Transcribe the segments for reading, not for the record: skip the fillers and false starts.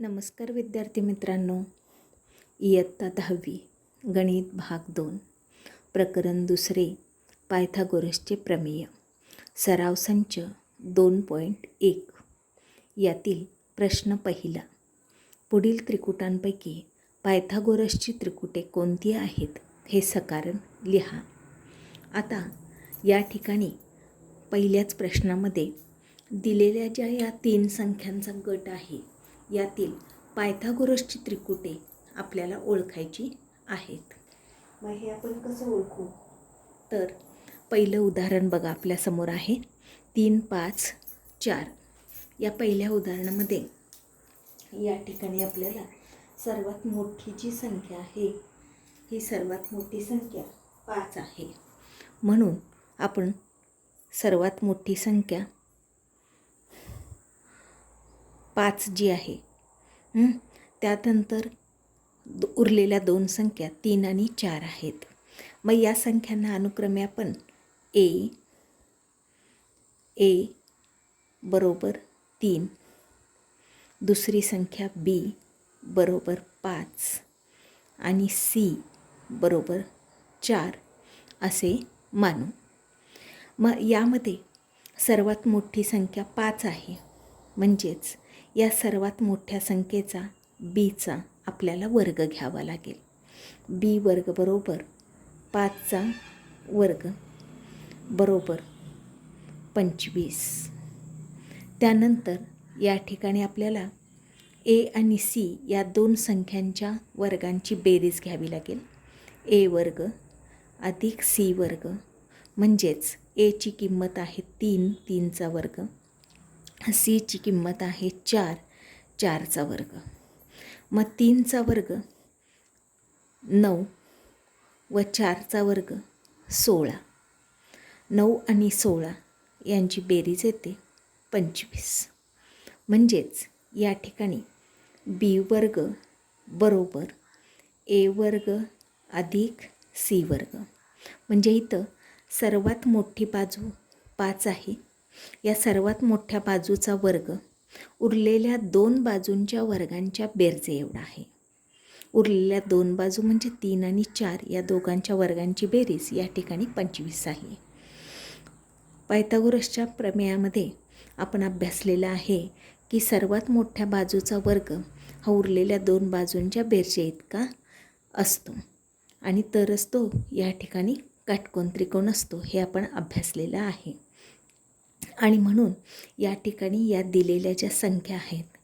नमस्कार विद्यार्थी मित्रांनो, इयत्ता 10वी गणित भाग 2 प्रकरण 2 पायथागोरसचे प्रमेय सराव संच 2.1 यातील प्रश्न पहिला. पुढील त्रिकुटांपैकी पायथागोरसची त्रिकुटे कोणती आहेत हे सकारण लिहा. आता या ठिकाणी पहिल्याच प्रश्नामध्ये दिलेल्या ज्या या 3 संख्यांचा गट आहे यातील पायथागोरसची त्रिकुटे आपल्याला ओळखायची आहेत. मग हे आपण कसं ओळखू? तर पहिलं उदाहरण बघा आपल्यासमोर आहे 3, 5, 4. या पहिल्या उदाहरणामध्ये या ठिकाणी आपल्याला सर्वात मोठी जी संख्या आहे ही सर्वात मोठी संख्या 5 आहे. म्हणून आपण सर्वात मोठी संख्या 5 जी आहे त्यानंतर उरलेल्या 2 संख्या 3 आणि 4 आहेत. मग या संख्यांना अनुक्रमे आपण ए बरोबर 3, दुसरी संख्या बी बरोबर 5 आणि सी बरोबर 4 असे मानू. मग यामध्ये सर्वात मोठी संख्या 5 आहे, म्हणजेच या सर्वात मोठ्या संख्येचा बीचा आपल्याला वर्ग घ्यावा लागेल. बी वर्ग बरोबर 5चा वर्ग बरोबर 25. त्यानंतर या ठिकाणी आपल्याला ए आणि सी या 2 संख्यांच्या वर्गांची बेरीज घ्यावी लागेल. ए वर्ग अधिक सी वर्ग, म्हणजेच एची किंमत आहे 3, 3चा वर्ग, सीची किंमत आहे 4, 4चा वर्ग. मग 3चा वर्ग 9 व 4चा वर्ग 16. 9 आणि 16 यांची बेरीज येते 25. म्हणजेच या ठिकाणी बी वर्ग बरोबर ए वर्ग अधिक सी वर्ग. म्हणजे इथं सर्वात मोठी बाजू 5 आहे. या सर्वात मोठ्या बाजूचा वर्ग उरलेल्या 2 बाजूंच्या वर्गांच्या बेरजे एवढा आहे. उरलेल्या 2 बाजू म्हणजे 3 आणि 4 या दोघांच्या वर्गांची बेरीज या ठिकाणी 25 आहे. पायथागोरसच्या प्रमेयामध्ये आपण अभ्यासलेलं आहे की सर्वात मोठ्या बाजूचा वर्ग हा उरलेल्या 2 बाजूंच्या बेरजे इतका असतो आणि तरच तो या ठिकाणी काटकोन त्रिकोण असतो, हे आपण अभ्यासलेलं आहे. आणि म्हणून या ठिकाणी या दिलेल्या ज्या संख्या आहेत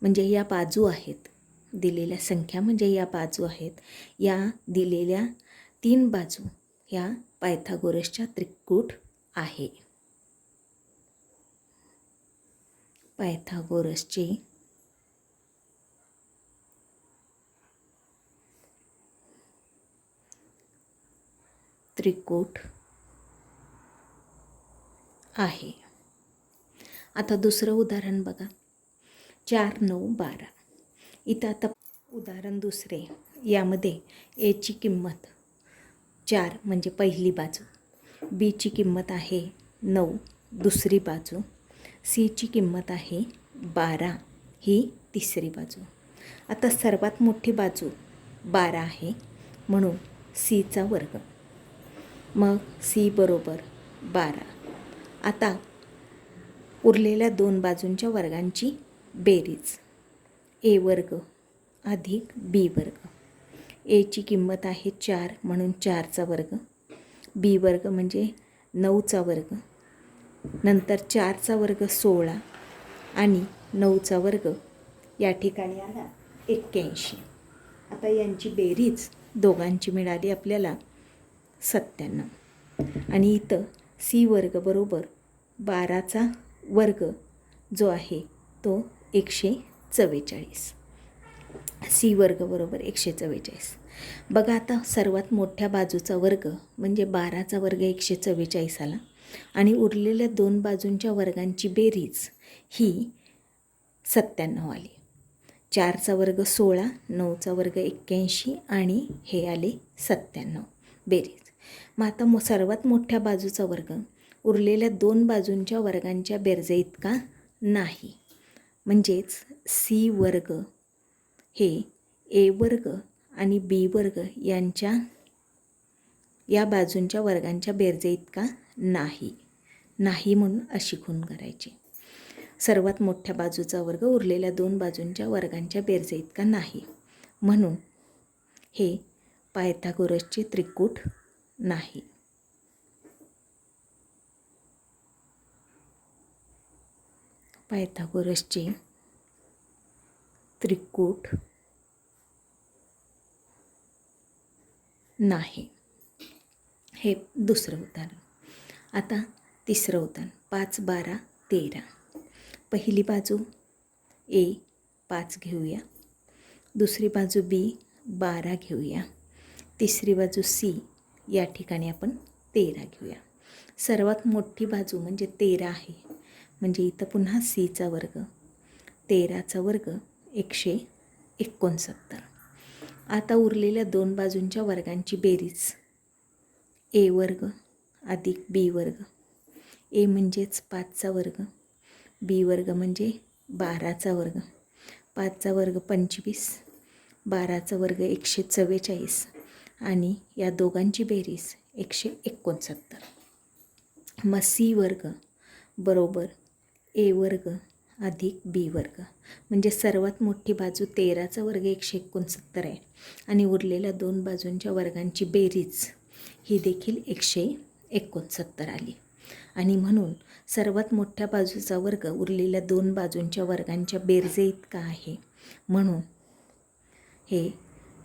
म्हणजे या बाजू आहेत, दिलेल्या संख्या म्हणजे या बाजू आहेत, या दिलेल्या 3 बाजू ह्या पायथागोरसच्या त्रिकूट आहे. पायथागोरसचे त्रिकूट आहे. आता दुसरं उदाहरण बघा 4, 9, 12. इथं आता उदाहरण दुसरे, यामध्ये एची किंमत 4 म्हणजे पहिली बाजू, बीची किंमत आहे 9 दुसरी बाजू, सीची किंमत आहे 12 ही तिसरी बाजू. आता सर्वात मोठी बाजू 12 आहे म्हणून सीचा वर्ग. मग सी बरोबर 12. आता उरलेल्या 2 बाजूंच्या वर्गांची बेरीज ए वर्ग अधिक बी वर्ग. एची किंमत आहे 4 म्हणून 4चा वर्ग, बी वर्ग म्हणजे 9चा वर्ग, नंतर 4चा वर्ग 16 आणि 9चा वर्ग या ठिकाणी आला 81. आता यांची बेरीज दोघांची मिळाली आपल्याला 97. आणि इथं सी वर्ग बरोबर 12चा वर्ग जो आहे तो 144. सी वर्ग बरोबर 144. बघा आता सर्वात मोठ्या बाजूचा वर्ग म्हणजे 12चा वर्ग 144 आला आणि उरलेल्या 2 बाजूंच्या वर्गांची बेरीज ही 97 आली. 4चा वर्ग 16, 9चा वर्ग 81 आणि हे आले 97 बेरीज. मग आता सर्वात मोठ्या बाजूचा वर्ग उरलेल्या 2 बाजूंच्या वर्गांच्या बेरजे इतका नाही, म्हणजेच सी वर्ग हे ए वर्ग आणि बी वर्ग या बाजूंच्या वर्गांच्या बेरजेइतका नाही म्हणून अशी खूण करायची. सर्वात मोठ्या बाजूचा वर्ग उरलेल्या 2 बाजूंच्या वर्गांच्या बेरजेइतका नाही म्हणून हे पायथागोरसचे त्रिकूट नाही. पायथागोरसचे त्रिकूट नाही. हे दुसरं उदाहरण. आता तिसरं उदाहरण. 5, 12, 13. पहिली बाजू ए 5 घेऊया, दुसरी बाजू बी 12 घेऊया, तिसरी बाजू सी या ठिकाणी आपण 13 घेऊया. सर्वात मोठी बाजू म्हणजे 13 आहे, म्हणजे इथं पुन्हा सीचा वर्ग, 13चा वर्ग 169. आता उरलेल्या 2 बाजूंच्या वर्गांची बेरीज ए वर्ग अधिक बी वर्ग. ए म्हणजेच 5चा वर्ग, बी वर्ग म्हणजे 12चा वर्ग. 5चा वर्ग 25, 12चा वर्ग 144 आणि या दोघांची बेरीज 169. मग सी वर्ग बरोबर ए वर्ग अधिक बी वर्ग. म्हणजे सर्वात मोठी बाजू 13चा वर्ग 169 आहे आणि उरलेल्या 2 बाजूंच्या वर्गांची बेरीज ही देखील 169 आली. आणि म्हणून सर्वात मोठ्या बाजूचा वर्ग उरलेल्या 2 बाजूंच्या वर्गांच्या बेरजेइतका आहे म्हणून हे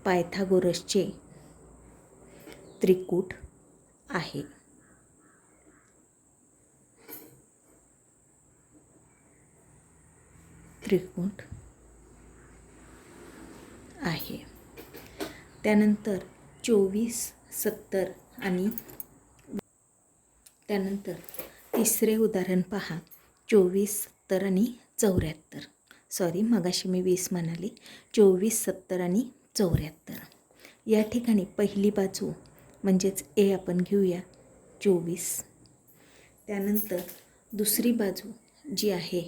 पायथागोरसचे त्रिकूट आहे. त्रिकूट आहे. त्यानंतर 24, 70 आणि त्यानंतर तिसरे उदाहरण पहा. 24, 70 आणि 74. सॉरी, मगाशी मी 20 म्हणाले. 24, 70 आणि 74. या ठिकाणी पहिली बाजू म्हणजेच ए आपण घेऊया 24. त्यानंतर दुसरी बाजू जी आहे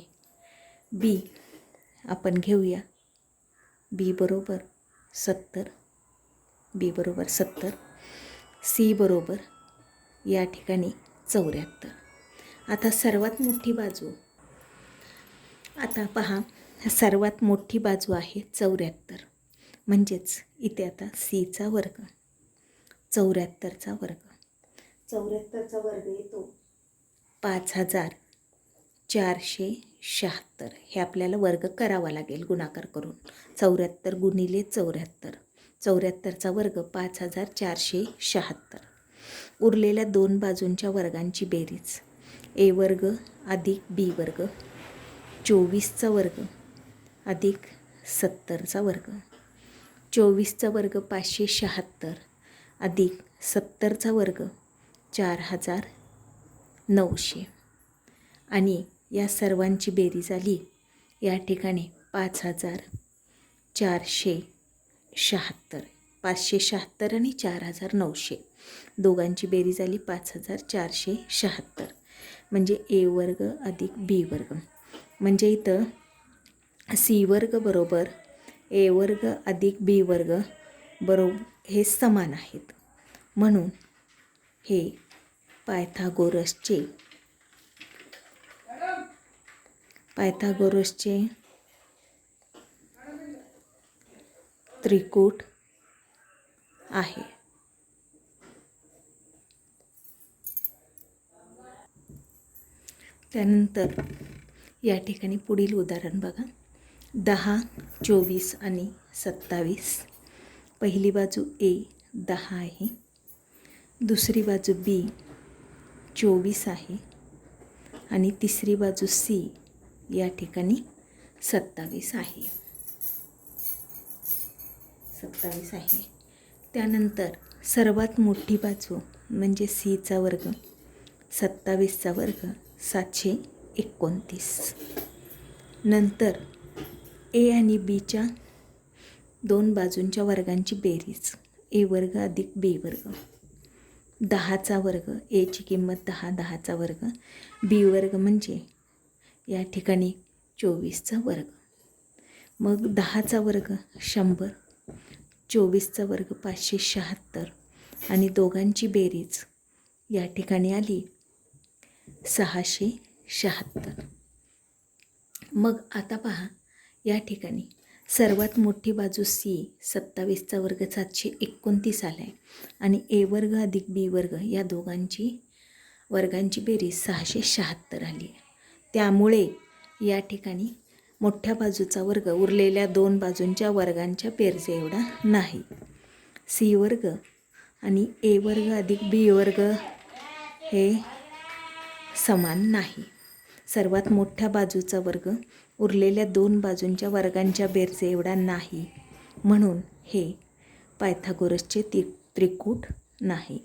बी आपण घेऊया. बी बरोबर 70, बी बरोबर 70, सी बरोबर या ठिकाणी 74. आता सर्वात मोठी बाजू, आता पहा, सर्वात मोठी बाजू आहे 74. म्हणजेच इथे आता सीचा वर्ग, 74चा वर्ग. 74चा वर्ग येतो 5476. हे आपल्याला वर्ग करावा लागेल गुणाकार करून. 74 गुणिले 74, 74चा वर्ग 5476. उरलेल्या 2 बाजूंच्या वर्गांची बेरीज ए वर्ग अधिक बी वर्ग, 24चा वर्ग अधिक 70चा वर्ग. 24चा वर्ग 576 अधिक 70चा वर्ग 4900 आणि या सर्वांची बेरीज आली या ठिकाणी 5476. 576 आणि 4900 दोघांची बेरीज आली 5476. म्हणजे ए वर्ग अधिक बी वर्ग. म्हणजे इथं सी वर्ग बरोबर ए वर्ग अधिक बी वर्ग बरोबर हे समान आहेत म्हणून हे पायथागोरसचे त्रिकूट आहे. त्यानंतर या ठिकाणी पुढील उदाहरण बघा. 10, 24 आणि 27. पहिली बाजू ए 10 आहे, दुसरी बाजू बी 24 आहे आणि तिसरी बाजू सी या ठिकाणी 27 आहे. त्यानंतर सर्वात मोठी बाजू म्हणजे सीचा वर्ग, 27चा वर्ग 729. नंतर ए आणि बीच्या 2 बाजूंच्या वर्गांची बेरीज ए वर्ग अधिक बी वर्ग, 10चा वर्ग, एची किंमत 10, 10चा वर्ग, बी वर्ग म्हणजे या ठिकाणी 24चा वर्ग. मग 10चा वर्ग 100, 24चा वर्ग 576 आणि दोघांची बेरीज या ठिकाणी आली 676. मग आता पहा, या ठिकाणी सर्वात मोठी बाजू सी 27चा वर्ग 729 आला आहे आणि ए वर्ग अधिक बी वर्ग या दोघांची वर्गांची बेरीज 676 आली आहे. त्यामुळे या ठिकाणी मोठ्या बाजूचा वर्ग उरलेल्या दोन बाजूंच्या वर्गांच्या बेरजे एवढा नाही. सी वर्ग आणि ए वर्ग अधिक बी वर्ग हे समान नाही. सर्वात मोठ्या बाजूचा वर्ग उरलेल्या दोन बाजूंच्या वर्गांच्या बेरजे एवढा नाही, म्हणून हे पायथागोरसचे त्रिकूट नाही.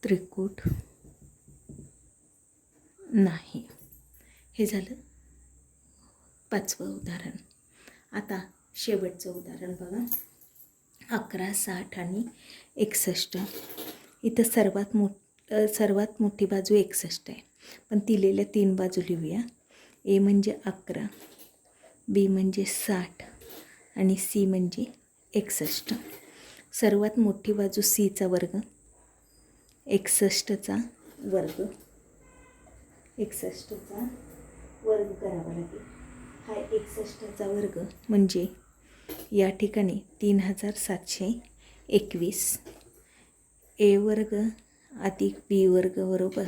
त्रिकूट नाही. हे झालं 5वं उदाहरण. आता शेवटचं उदाहरण बघा. 11, 60 आणि 61. इथं सर्वात मोठी बाजू 61 आहे, पण दिलेल्या 3 बाजू लिहूया. ए म्हणजे 11, बी म्हणजे 60 आणि सी म्हणजे 61. सर्वात मोठी बाजू सीचा वर्ग, 61चा वर्ग, 61चा वर्ग करावा लागेल. हा 61चा वर्ग म्हणजे या ठिकाणी 3721. ए वर्ग अधिक बी वर्ग बरोबर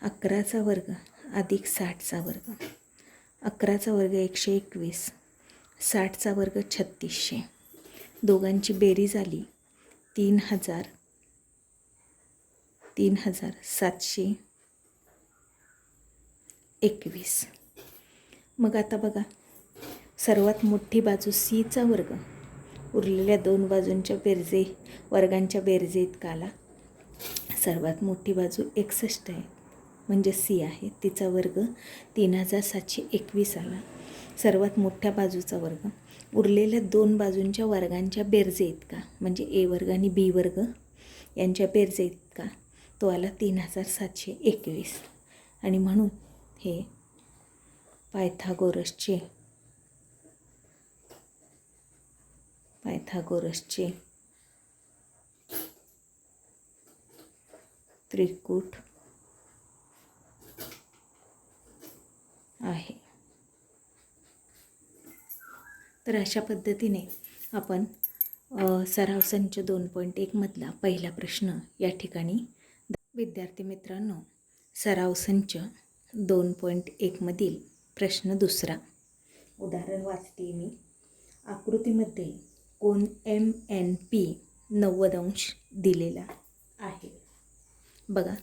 11चा वर्ग अधिक 60चा वर्ग. 11चा वर्ग 121, 60चा वर्ग 3600. दोघांची बेरीज आली 3721. मग आता बघा, सर्वात मोठी बाजू सीचा वर्ग उरलेल्या दोन बाजूंच्या वर्गांच्या बेरजे इतका आला. सर्वात मोठी बाजू 61 आहे म्हणजे सी आहे, तिचा वर्ग 3721 आला. सर्वात मोठ्या बाजूचा वर्ग उरलेल्या दोन बाजूंच्या वर्गांच्या बेरजे इतका म्हणजे ए वर्ग आणि बी वर्ग यांच्या बेरजे इतका तो आला 3721. आणि म्हणून हे पायथागोरसचे त्रिकूट आहे. तर अशा पद्धतीने आपण सराव संच 2.1 मधला पहिला प्रश्न या ठिकाणी. विद्यार्थी मित्रांनो, सराव संच 2.1 मधील प्रश्न दुसरा. उदाहरण वाचते मी. आकृतीमध्ये कोन MNP 90 अंश दिलेला आहे. बघा,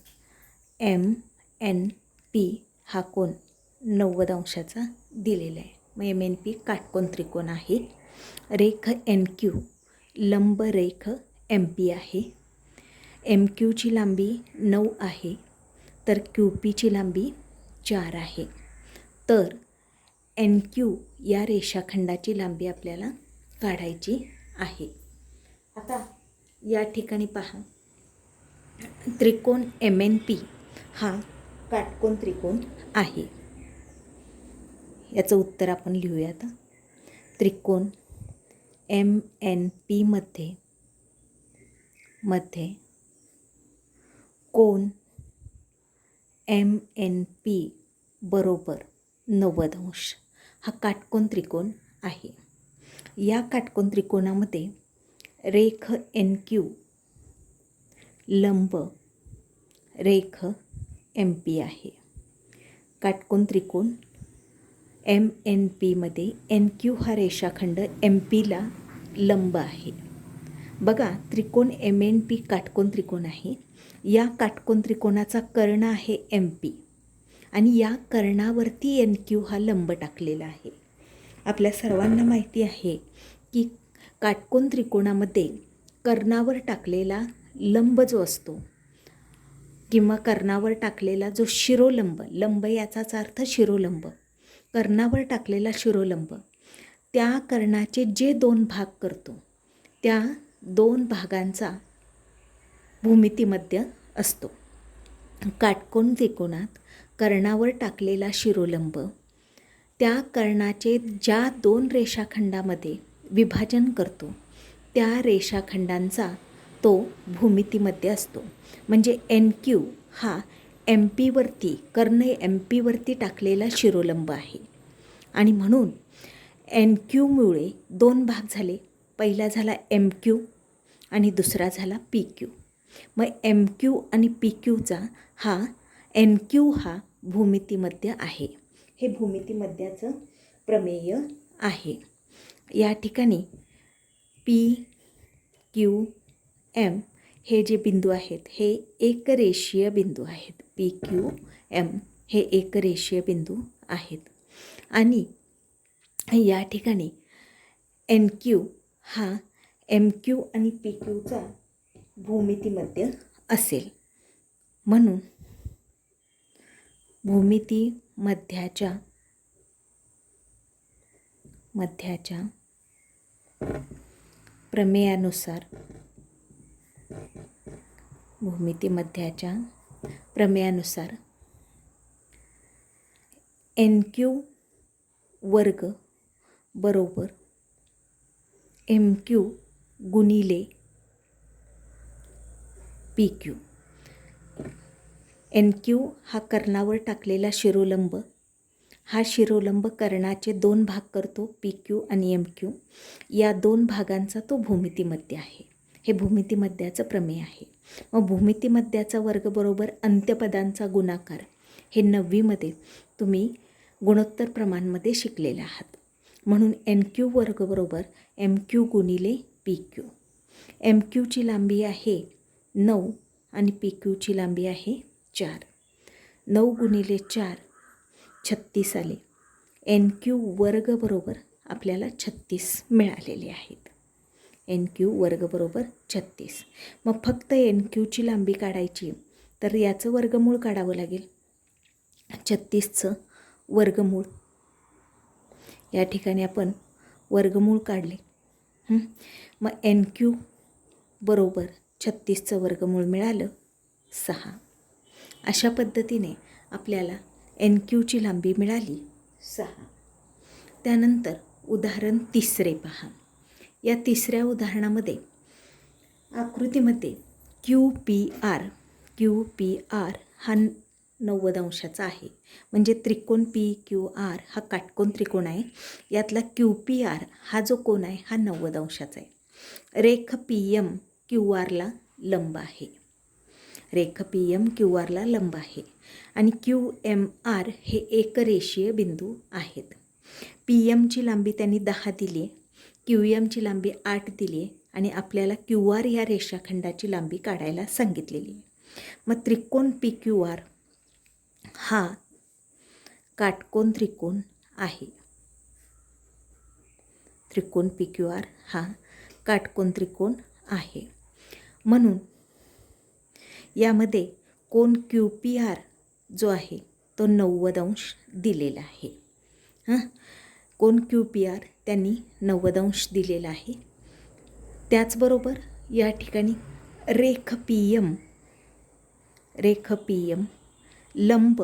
MNP हा कोन 90 अंशाचा दिलेला आहे. मग MNP काटकोन त्रिकोण आहे. रेख NQ लंब रेख MP आहे. MQची लांबी 9 आहे तर QPची लांबी 4 आहे. तर NQ या रेषाखंडाची लांबी आपल्याला काढायची आहे. आता या ठिकाणी पहा, त्रिकोण MNP हा काटकोन त्रिकोण आहे. याचं उत्तर आपण लिहूया आता. त्रिकोण MNP मध्ये कोन MNP बरोबर 90 अंश हा काटकोन त्रिकोण आहे. या काटकोन त्रिकोणामध्ये रेख NQ लंब रेख MP आहे. काटकोन त्रिकोण MNP मध्ये NQ हा रेषाखंड MPला लंब आहे. बघा, त्रिकोण MNP काटकोन त्रिकोण आहे. या काटकोन त्रिकोणाचा कर्ण आहे MP आणि या कर्णावरती NQ हा लंब टाकलेला आहे. आपल्या सर्वांना माहिती आहे की काटकोन त्रिकोणामध्ये कर्णावर टाकलेला लंब जो असतो किंवा कर्णावर टाकलेला जो शिरोलंब, लंब याचाच अर्थ शिरोलंब, कर्णावर टाकलेला शिरोलंब त्या कर्णाचे जे 2 भाग करतो त्या 2 भागांचा भूमितीमध्य असतो. काटकोन त्रिकोणात कर्णावर टाकलेला शिरोलंब त्या कर्णाचे ज्या 2 रेषाखंडामध्ये विभाजन करतो त्या रेषाखंडांचा तो भूमितीमध्ये असतो. म्हणजे NQ हा MP कर्ण MP टाकलेला शिरोलंब आहे. आणि म्हणून NQमुळे 2 भाग झाले. पहिला झाला MQ आणि दुसरा झाला PQ. मग MQ आणि PQचा हा NQ हा भूमितीमध्य आहे. हे भूमितीमध्याचं प्रमेय आहे. या ठिकाणी PQM हे जे बिंदू आहेत हे एकरेषीय बिंदू आहेत. PQM हे एकरेषीय बिंदू आहेत. आणि या ठिकाणी NQ हा MQ आणि PQचा भूमितीमध्य असेल. म्हणून भूमितीमध्याच्या प्रमेयानुसार NQ वर्ग बरोबर MQ गुणिले PQ. NQ हा कर्णावर टाकलेला शिरोलंब, हा शिरोलंब कर्णाचे 2 भाग करतो, PQ आणि MQ. या 2 भागांचा तो भूमितीमध्य आहे. हे भूमितीमध्याचं प्रमेय आहे. मग भूमितीमध्याचा वर्ग बरोबर अंत्यपदांचा गुणाकार हे 9वीमध्ये तुम्ही गुणोत्तर प्रमाणमध्ये शिकलेले आहात. म्हणून NQ वर्ग बरोबर MQ गुणिले PQ. MQची लांबी आहे 9 आणि PQची लांबी आहे 4. 9 गुणिले 4 36 आले. NQ वर्ग बरोबर आपल्याला 36 मिळालेले आहेत. NQ वर्ग बरोबर 36. मग फक्त NQची लांबी काढायची तर याचं वर्गमूळ काढावं लागेल. 36चं वर्गमूळ या ठिकाणी आपण वर्गमूळ काढले. मग NQ बरोबर 36चं वर्गमूळ मिळालं 6. अशा पद्धतीने आपल्याला NQची लांबी मिळाली 6. त्यानंतर उदाहरण 3 पहा. या 3ऱ्या उदाहरणामध्ये आकृतीमध्ये QPR हा 90 अंशाचा आहे. म्हणजे त्रिकोण PQR हा काटकोन त्रिकोण आहे. यातला QPR हा जो कोन आहे हा 90 अंशाचा आहे. रेख PM QRला लंब आहे. आणि QMR हे एकरेषीय बिंदू आहेत. PMची लांबी त्यांनी 10 दिली आहे, QMची लांबी 8 दिली आहे आणि आपल्याला QR या रेषाखंडाची लांबी काढायला सांगितलेली आहे. मग त्रिकोण PQR हा काटकोन त्रिकोण आहे. त्रिकोण PQR हा काटकोन त्रिकोण आहे. म्हणून यामध्ये कोन QPR जो आहे तो 90 अंश दिलेला आहे. कोन QPR त्यांनी 90 अंश दिलेला आहे. त्याचबरोबर या ठिकाणी रेख PM लंब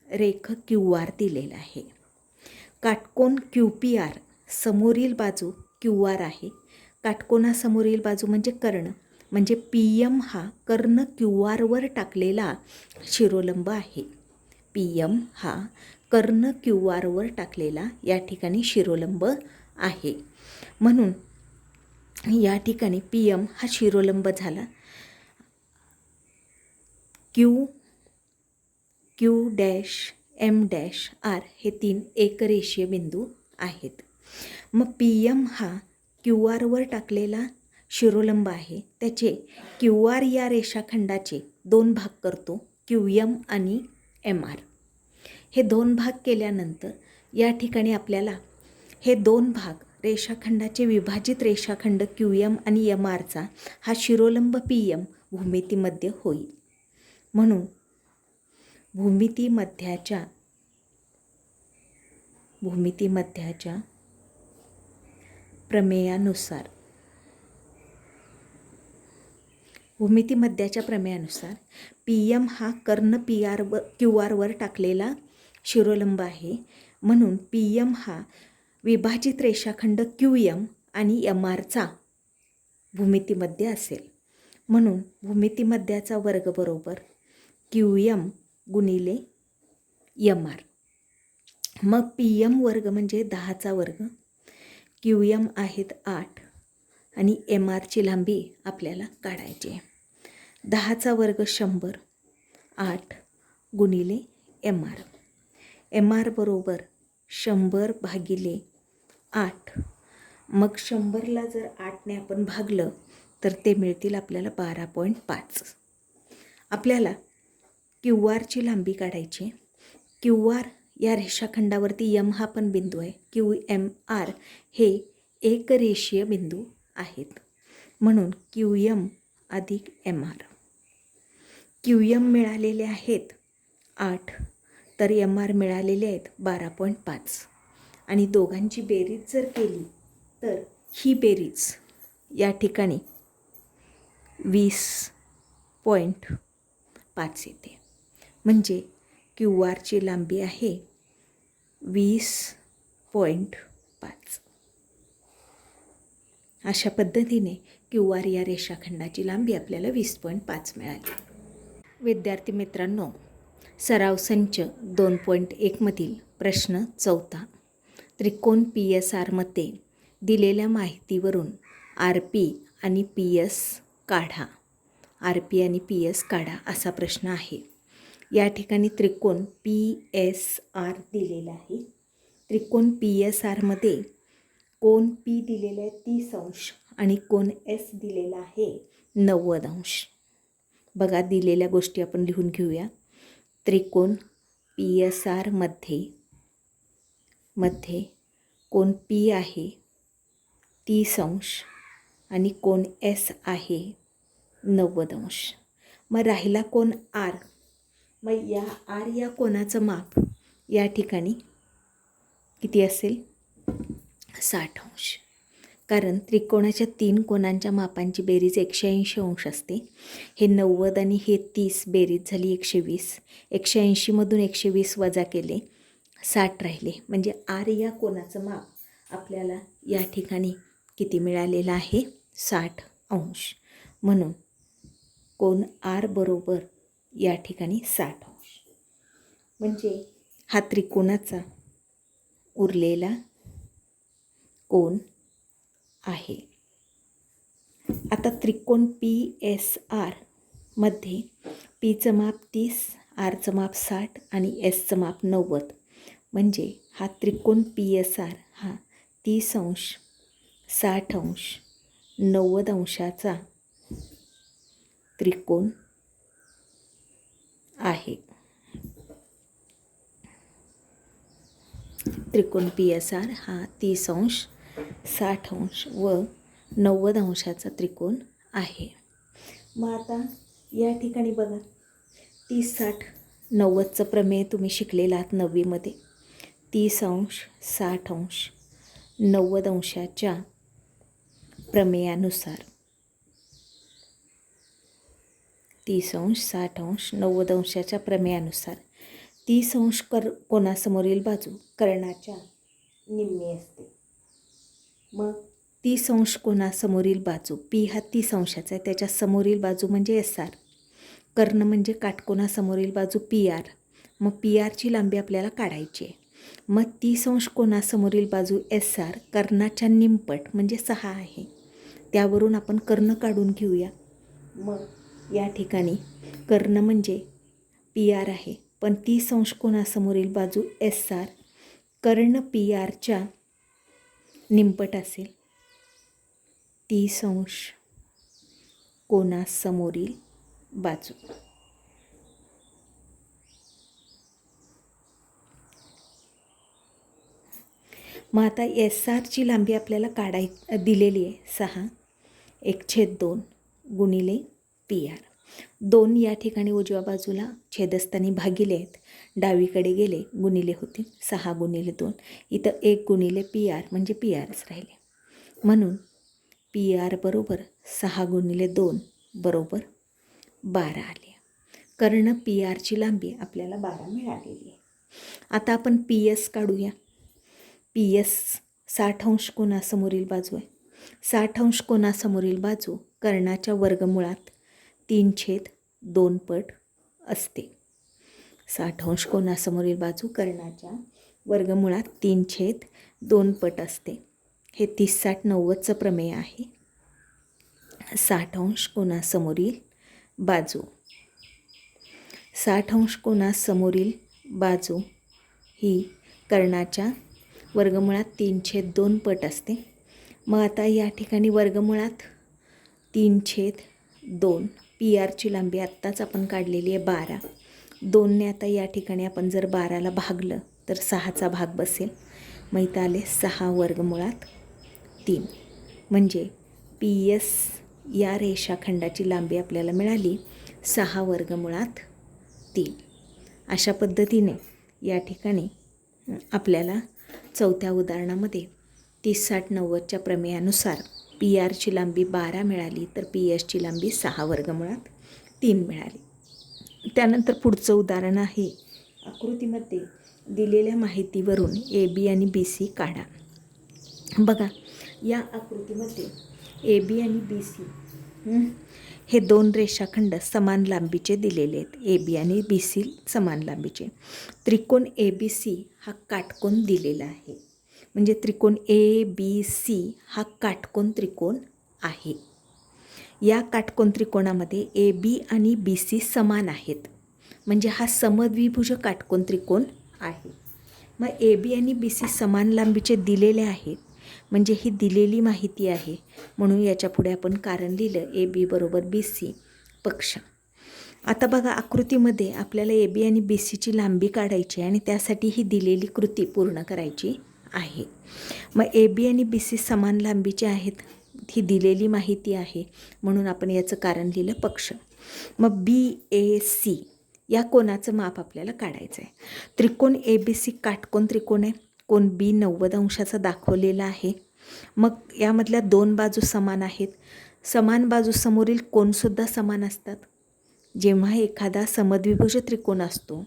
रेख QR दिलेला आहे. काटकोन QPR समोरील बाजू QR आहे. काटकोनासमोरील बाजू म्हणजे कर्ण, म्हणजे PM हा कर्ण QRवर टाकलेला शिरोलंब आहे. PM हा कर्ण QRवर टाकलेला या ठिकाणी शिरोलंब आहे. म्हणून या ठिकाणी PM हा शिरोलंब झाला. Q dash M dash R हे 3 एकरेषीय बिंदू आहेत. मग PM हा QRवर टाकलेला शिरोलंब आहे. त्याचे QR या रेषाखंडाचे 2 भाग करतो, QM आणि MR. हे 2 भाग केल्यानंतर या ठिकाणी आपल्याला हे 2 भाग रेषाखंडाचे विभाजित रेषाखंड QM आणि MRचा हा शिरोलंब PM भूमितीमध्य होईल. म्हणून भूमितीमध्याच्या प्रमेयानुसार भूमिती मध्याच्या प्रमेयानुसार PM हा कर्ण QR टाकलेला शिरोलंब आहे. म्हणून PM हा विभाजित रेषाखंड QM आणि MRचा भूमितीमध्य असेल. म्हणून भूमितीमध्याचा वर्ग बरोबर QM गुणिले MR. मग PM वर्ग म्हणजे 10चा वर्ग, QM आहेत 8 आणि MRची लांबी आपल्याला काढायची आहे. 10चा वर्ग 100, 8 गुणिले MR. MR बरोबर 100 भागिले 8. मग 100ला जर 8ने आपण भागलं तर ते मिळतील आपल्याला 12.5. आपल्याला QRची लांबी काढायची. QR या रेषाखंडावरती M हा पण बिंदू आहे. QMR हे एकरेषीय बिंदू आहेत. म्हणून QM अधिक MR. QM मिळालेले आहेत 8 तर MR मिळालेले आहेत 12.5. आणि दोघांची बेरीज जर केली तर ही बेरीज या ठिकाणी 20.5 येते. म्हणजे QRची लांबी आहे 20.5. अशा पद्धतीने QR या रेषाखंडाची लांबी आपल्याला 20.5 मिळाली. विद्यार्थी मित्रांनो, सराव संच 2.1 मधील प्रश्न 4. त्रिकोण PSR मध्ये दिलेल्या माहितीवरून RP आणि PS काढा. RP आणि PS काढा असा प्रश्न आहे. या ठिकाणी त्रिकोण PSR दिलेला आहे. त्रिकोण PSR मध्ये कोण P दिलेला आहे 30 अंश आणि कोण S दिलेला आहे 90 अंश. बघा, दिलेल्या गोष्टी आपण लिहून घेऊया. त्रिकोण PSR मध्ये कोण P आहे 30 अंश आणि कोण S आहे 90 अंश. मग राहिला कोण R. मग या R या कोणाचं माप या ठिकाणी किती असेल 60 अंश. कारण त्रिकोणाच्या 3 कोणांच्या मापांची बेरीज 180 अंश असते. हे 90 आणि हे 30 बेरीज झाली 120. 180मधून 120 वजा केले 60 राहिले. म्हणजे R या कोणाचं माप आपल्याला या ठिकाणी किती मिळालेलं आहे 60 अंश. म्हणून कोण R बरोबर या ठिकाणी 60 अंश. म्हणजे हा त्रिकोणाचा उरलेला कोण आहे. आता त्रिकोण PSR मध्ये Pचं माप 30, Rचं माप 60 आणि Sचं माप 90. म्हणजे हा त्रिकोण PSR हा 30 अंश, 60 अंश, 90 अंशाचा त्रिकोण आहे. त्रिकोण PSR हा 30 अंश, 60 अंश व 90 अंशाचा त्रिकोण आहे. मग आता या ठिकाणी बघा, 30, 60, 90चं प्रमेय तुम्ही शिकलेला आहात 9वीमध्ये. 30 अंश, 60 अंश, 90 अंशाच्या प्रमेयानुसार 30 अंश, 60 अंश, 90 अंशाच्या प्रमेयानुसार 30 अंश कोणासमोरील बाजू कर्णाच्या निम्मी असते. मग 30 अंश कोणासमोरील बाजू P हा 30 अंशाचा आहे, त्याच्या समोरील बाजू म्हणजे SR. कर्ण म्हणजे काटकोनासमोरील बाजू PR. मग PRची लांबी आपल्याला काढायची आहे. मग 30 अंश कोणासमोरील बाजू SR कर्णाच्या निमपट म्हणजे 6 आहे. त्यावरून आपण कर्ण काढून घेऊया. मग या ठिकाणी कर्ण म्हणजे PR आहे, पण 30 अंश कोणासमोरील बाजू SR कर्ण PRच्या निमपट असेल. 30 अंश कोणासमोरील बाजू. मग आता SRची लांबी आपल्याला दिलेली आहे 6, 1/2 गुणिले PR. 2 या ठिकाणी उजव्या बाजूला छेदस्थानी भागिले आहेत, डावीकडे गेले गुणिले होतील. 6 गुणिले 2 इथं 1 गुणिले PR म्हणजे PRच राहिले. म्हणून PR बरोबर 6 गुणिले 2 बरोबर 12 आली. कर्ण पी आरची लांबी आपल्याला 12 मिळालेली आहे. आता आपण पी एस काढूया. पी एस 60 अंश कोनासमोरील बाजू आहे. 60 अंश कोनासमोरील बाजू कर्णाच्या वर्गमुळात 3/2 पट असते. 60 अंश कोनासमोरील बाजू कर्णाच्या वर्गमुळात 3/2 पट असते. हे 30-60-90चं प्रमेय आहे. 60 अंश कोनासमोरील बाजू, 60 अंश कोनासमोरील बाजू ही कर्णाच्या वर्गमुळात 3/2 पट असते. मग आता या ठिकाणी वर्गमुळात 3/2, पी आरची लांबी आत्ताच आपण काढलेली आहे 12. 2ने आता या ठिकाणी आपण जर 12ला भागलं तर 6चा भाग बसेल. मग इथं आले 6 वर्गमुळात 3. म्हणजे पी एस या रेषाखंडाची लांबी आपल्याला मिळाली 6 वर्गमुळात 3. अशा पद्धतीने या ठिकाणी आपल्याला चौथ्या उदाहरणामध्ये 30-60-90च्या प्रमेयानुसार पी आरची लांबी 12 मिळाली तर पी एसची लांबी 6 वर्गमुळात 3 मिळाली. त्यानंतर पुढचं उदाहरण आहे. आकृतीमध्ये दिलेल्या माहितीवरून ए बी आणि बी सी काढा. बघा, या आकृतीमध्ये ए बी आणि बी सी हे 2 रेषाखंड समान लांबीचे दिलेले आहेत. ए बी आणि बी सी समान लांबीचे. त्रिकोण ए बी सी हा काटकोन दिलेला आहे. म्हणजे त्रिकोण ए बी सी हा काटकोन त्रिकोण आहे. या काटकोन त्रिकोणामध्ये ए बी आणि बी सी समान आहेत. म्हणजे हा समद्विभुज काटकोन त्रिकोण आहे. मग ए बी आणि बी सी समान लांबीचे दिलेले आहेत. म्हणजे ही दिलेली माहिती आहे. म्हणून याच्या पुढे आपण कारण लिहिलं ए बी बरोबर बी सी पक्ष. आता बघा, आकृतीमध्ये आपल्याला ए बी आणि बी सीची लांबी काढायची आणि त्यासाठी ही दिलेली कृती पूर्ण करायची आहे. मग ए बी आणि बी सी समान लांबीचे आहेत, ही दिलेली माहिती आहे. म्हणून आपण याचं कारण लिहिलं पक्ष. मग बी ए सी या कोणाचं माप आपल्याला काढायचं आहे. त्रिकोण ए बी सी काटकोन त्रिकोण आहे. कोण बी 90 अंशाचा दाखवलेला आहे. मग यामधल्या 2 बाजू समान आहेत. समान बाजू समोरील कोणसुद्धा समान असतात. जेव्हा एखादा समद्विभुज त्रिकोण असतो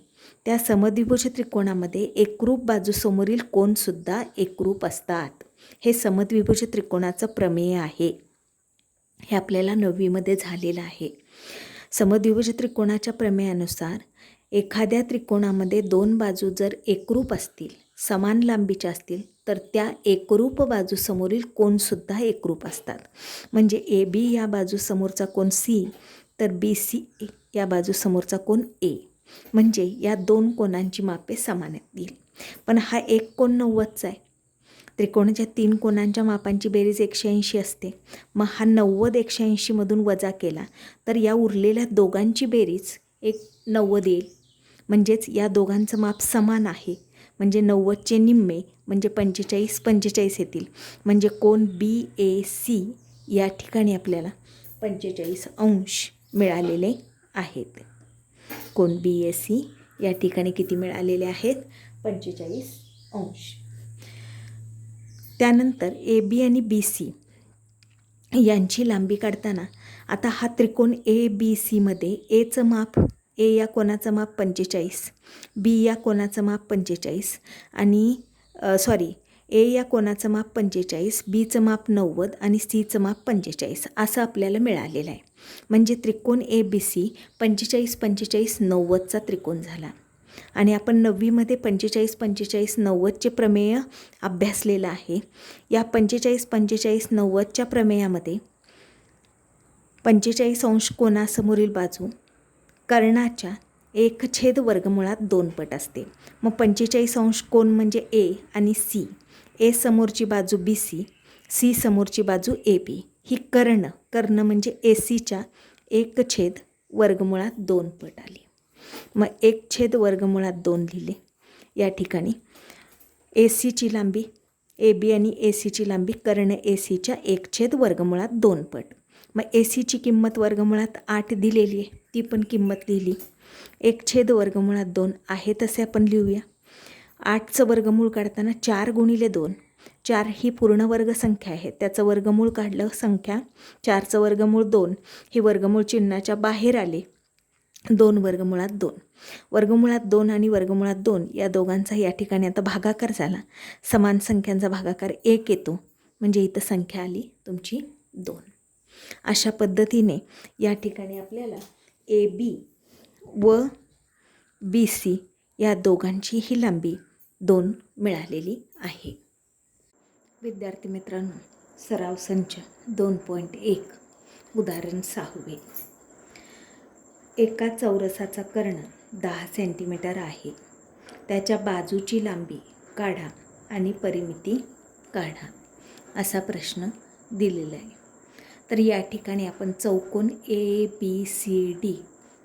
त्या समद्विभुज त्रिकोणामध्ये एकरूप बाजू समोरील कोणसुद्धा एकरूप असतात. हे समद्विभुज त्रिकोणाचं प्रमेय आहे. हे आपल्याला 9वीमध्ये झालेलं आहे. समद्विभुज त्रिकोणाच्या प्रमेयानुसार एखाद्या त्रिकोणामध्ये 2 बाजू जर एकरूप असतील, समान लांबीच्या असतील, तर त्या एकरूप बाजूसमोरील कोणसुद्धा एकरूप असतात. म्हणजे ए बी या बाजूसमोरचा कोण सी तर बी सी या बाजूसमोरचा कोण ए. म्हणजे या 2 कोणांची मापे समान येतील. पण हा एक कोण 90चा आहे. त्रिकोणाच्या 3 कोणांच्या मापांची बेरीज 180 असते. मग हा 90 180मधून वजा केला तर या उरलेल्या दोघांची बेरीज 90 येईल. म्हणजेच या दोघांचं माप समान आहे. म्हणजे 90चे निम्मे म्हणजे 45 येतील. म्हणजे कोण बी ए सी या ठिकाणी आपल्याला 45 अंश मिळालेले आहेत. कोण बी ए सी या ठिकाणी किती मिळालेले आहेत? 45 अंश. त्यानंतर ए बी आणि बी सी यांची लांबी काढताना आता हा त्रिकोण ए बी सीमध्ये एचं माप, ए या कोणाचं माप 45, बी या कोणाचं माप 45 आणि ए या कोणाचं माप 45, बीचं माप 90 आणि सीचं माप 45 असं आपल्याला मिळालेलं आहे. म्हणजे त्रिकोण ए बी सी 45-45-90चा त्रिकोण झाला. आणि आपण 9वीमध्ये 45-45-90चे प्रमेय अभ्यासलेलं आहे. या 45-45-90च्या प्रमेयामध्ये 45 अंश कोनासमोरील बाजू कर्णाच्या 1/2 पट असते. मग 45 अंश कोन म्हणजे ए आणि सी. ए समोरची बाजू बी सी, सी समोरची बाजू ए बी. ही कर्ण म्हणजे ए सीच्या 1/2 पट आली. मग 1/2 लिहिले. या ठिकाणी ए सीची लांबी, ए बी आणि ए सीची लांबी कर्ण ए सीच्या 1/2 पट. मग ए सीची किंमत वर्गमुळात 8 दिलेली आहे, ती पण किंमत लिहिली. 1/2 आहे तसे आपण लिहूया. 8चं वर्गमूळ काढताना 4 × 2 4 ही पूर्ण वर्ग संख्या आहे, त्याचं वर्गमूळ काढलं संख्या 4चं वर्गमूळ 2, ही वर्गमूळ चिन्हाच्या बाहेर आले 2 वर्गमुळात 2. वर्गमुळात 2 आणि वर्गमुळात 2 या दोघांचा या ठिकाणी आता भागाकार झाला. समान संख्यांचा भागाकार 1 येतो, म्हणजे इथं संख्या आली तुमची 2. अशा पद्धतीने या ठिकाणी आपल्याला AB व BC या दोघांची ही लांबी 2 मिळालेली आहे. विद्यार्थी मित्रांनो, सराव संच 2.1 उदाहरण 6. एका चौरसाचा कर्ण 10 सेंटीमीटर आहे. त्याच्या बाजूची लांबी काढा आणि परिमिती काढा, असा प्रश्न दिलेला आहे. तर या ठिकाणी आपण चौकोन ABCD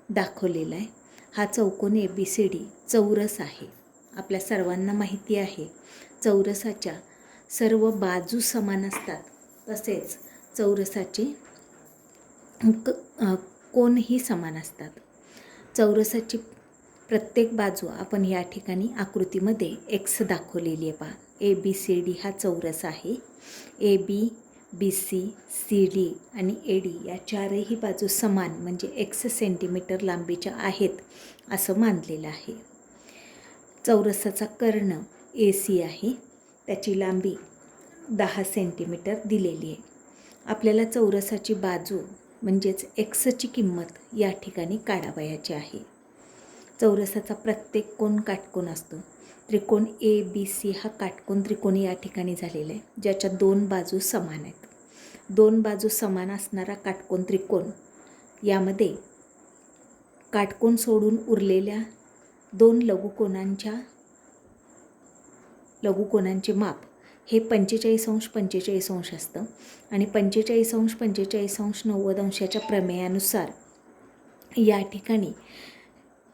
दाखवलेला आहे. हा चौकोन ABCD चौरस आहे. आपल्या सर्वांना माहिती आहे चौरसाच्या सर्व बाजू समान असतात, तसेच चौरसाचे कोनही समान असतात. चौरसाची प्रत्येक बाजू आपण या ठिकाणी आकृतीमध्ये X दाखवलेली आहे. पहा, ABCD हा चौरस आहे. AB, BC, CD आणि AD या चारही बाजू समान म्हणजे X सेंटीमीटर लांबीच्या आहेत असं मानलेलं आहे. चौरसाचा कर्ण AC आहे. त्याची लांबी 10 सेंटीमीटर दिलेली आहे. आपल्याला चौरसाची बाजू म्हणजेच Xची किंमत या ठिकाणी काढावयाची आहे. चौरसाचा प्रत्येक कोन काटकोन असतो. त्रिकोण ABC हा काटकोन त्रिकोणी या ठिकाणी झालेला आहे, ज्याच्या 2 बाजू समान आहेत. 2 बाजू समान असणारा काटकोन त्रिकोण, यामध्ये काटकोन सोडून उरलेल्या 2 लघुकोनांचे माप हे 45 अंश 45 अंश असतं आणि 45 अंश 45 अंश 90 अंशाच्या प्रमेयानुसार या ठिकाणी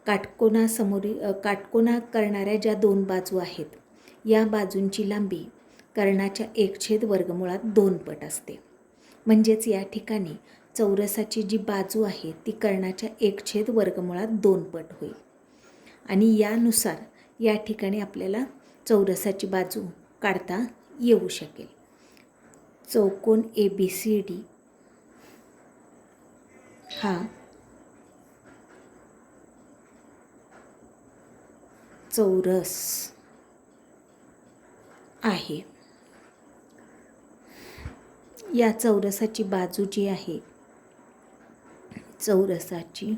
काटकोना करणाऱ्या ज्या 2 बाजू आहेत, या बाजूंची लांबी कर्णाच्या 1/2 पट असते. म्हणजेच या ठिकाणी चौरसाची जी बाजू आहे ती कर्णाच्या 1/2 पट होईल. आणि यानुसार या ठिकाणी आपल्याला चौरसाची बाजू काढता येऊ शकेल. चौकोन ABCD हा चौरस आहे. या चौरसाची बाजू जी आहे, चौरसाची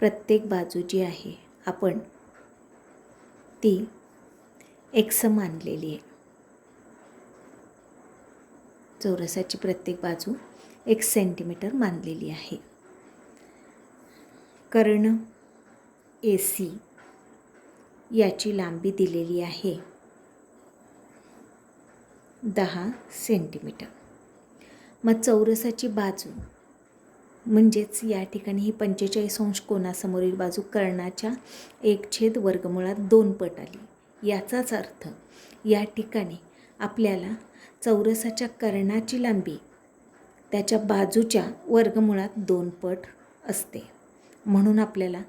प्रत्येक बाजू जी आहे आपण ती X मानलेली आहे. चौरसाची प्रत्येक बाजू 1 सेंटीमीटर मानलेली आहे. कर्ण AC याची लांबी दिलेली आहे 10 सेंटीमीटर. मग चौरसाची बाजू म्हणजेच या ठिकाणी ही 45 अंश कोनासमोरील बाजू कर्णाच्या 1/2 पट आली. याचाच अर्थ या ठिकाणी आपल्याला चौरसाच्या कर्णाची लांबी त्याच्या बाजूच्या 2 पट असते. म्हणून आपल्याला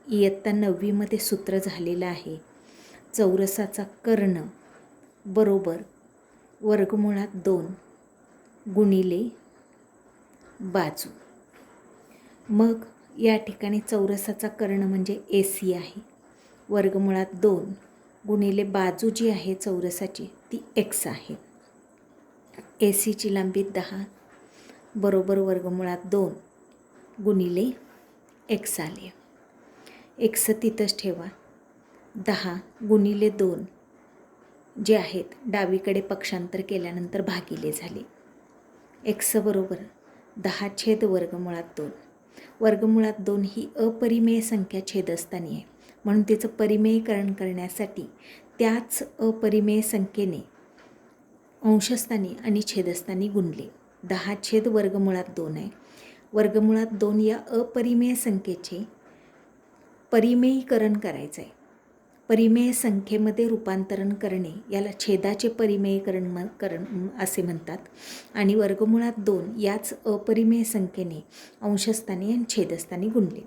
इयत्ता 9वी मध्ये सूत्र झालेलं आहे, चौरसाचा कर्ण बरोबर 2 गुणिले बाजू. मग या ठिकाणी चौरसाचा कर्ण म्हणजे AC आहे. 2 गुणिले बाजू जी आहे चौरसाची ती X आहे. ACची लांबी 10 बरोबर 2 गुणिले X आले. X तिथंच ठेवा. 10 गुणिले 2 जे आहेत डावीकडे पक्षांतर केल्यानंतर भागिले झाले. X बरोबर 10/2. 2 ही अपरिमेय संख्या छेदस्थानी आहे, म्हणून तिचं परिमेयीकरण करण्यासाठी त्याच अपरिमेय संख्येने अंशस्थानी आणि छेदस्थानी गुणले. 10/2 आहे. 2 या अपरिमेय संख्येचे परिमेयीकरण करायचं आहे. परिमेय संख्येमध्ये रूपांतरण करणे याला छेदाचे परिमेयीकरण असे म्हणतात. आणि 2 याच अपरिमेय संख्येने अंशस्थानी आणि छेदस्थानी गुणले.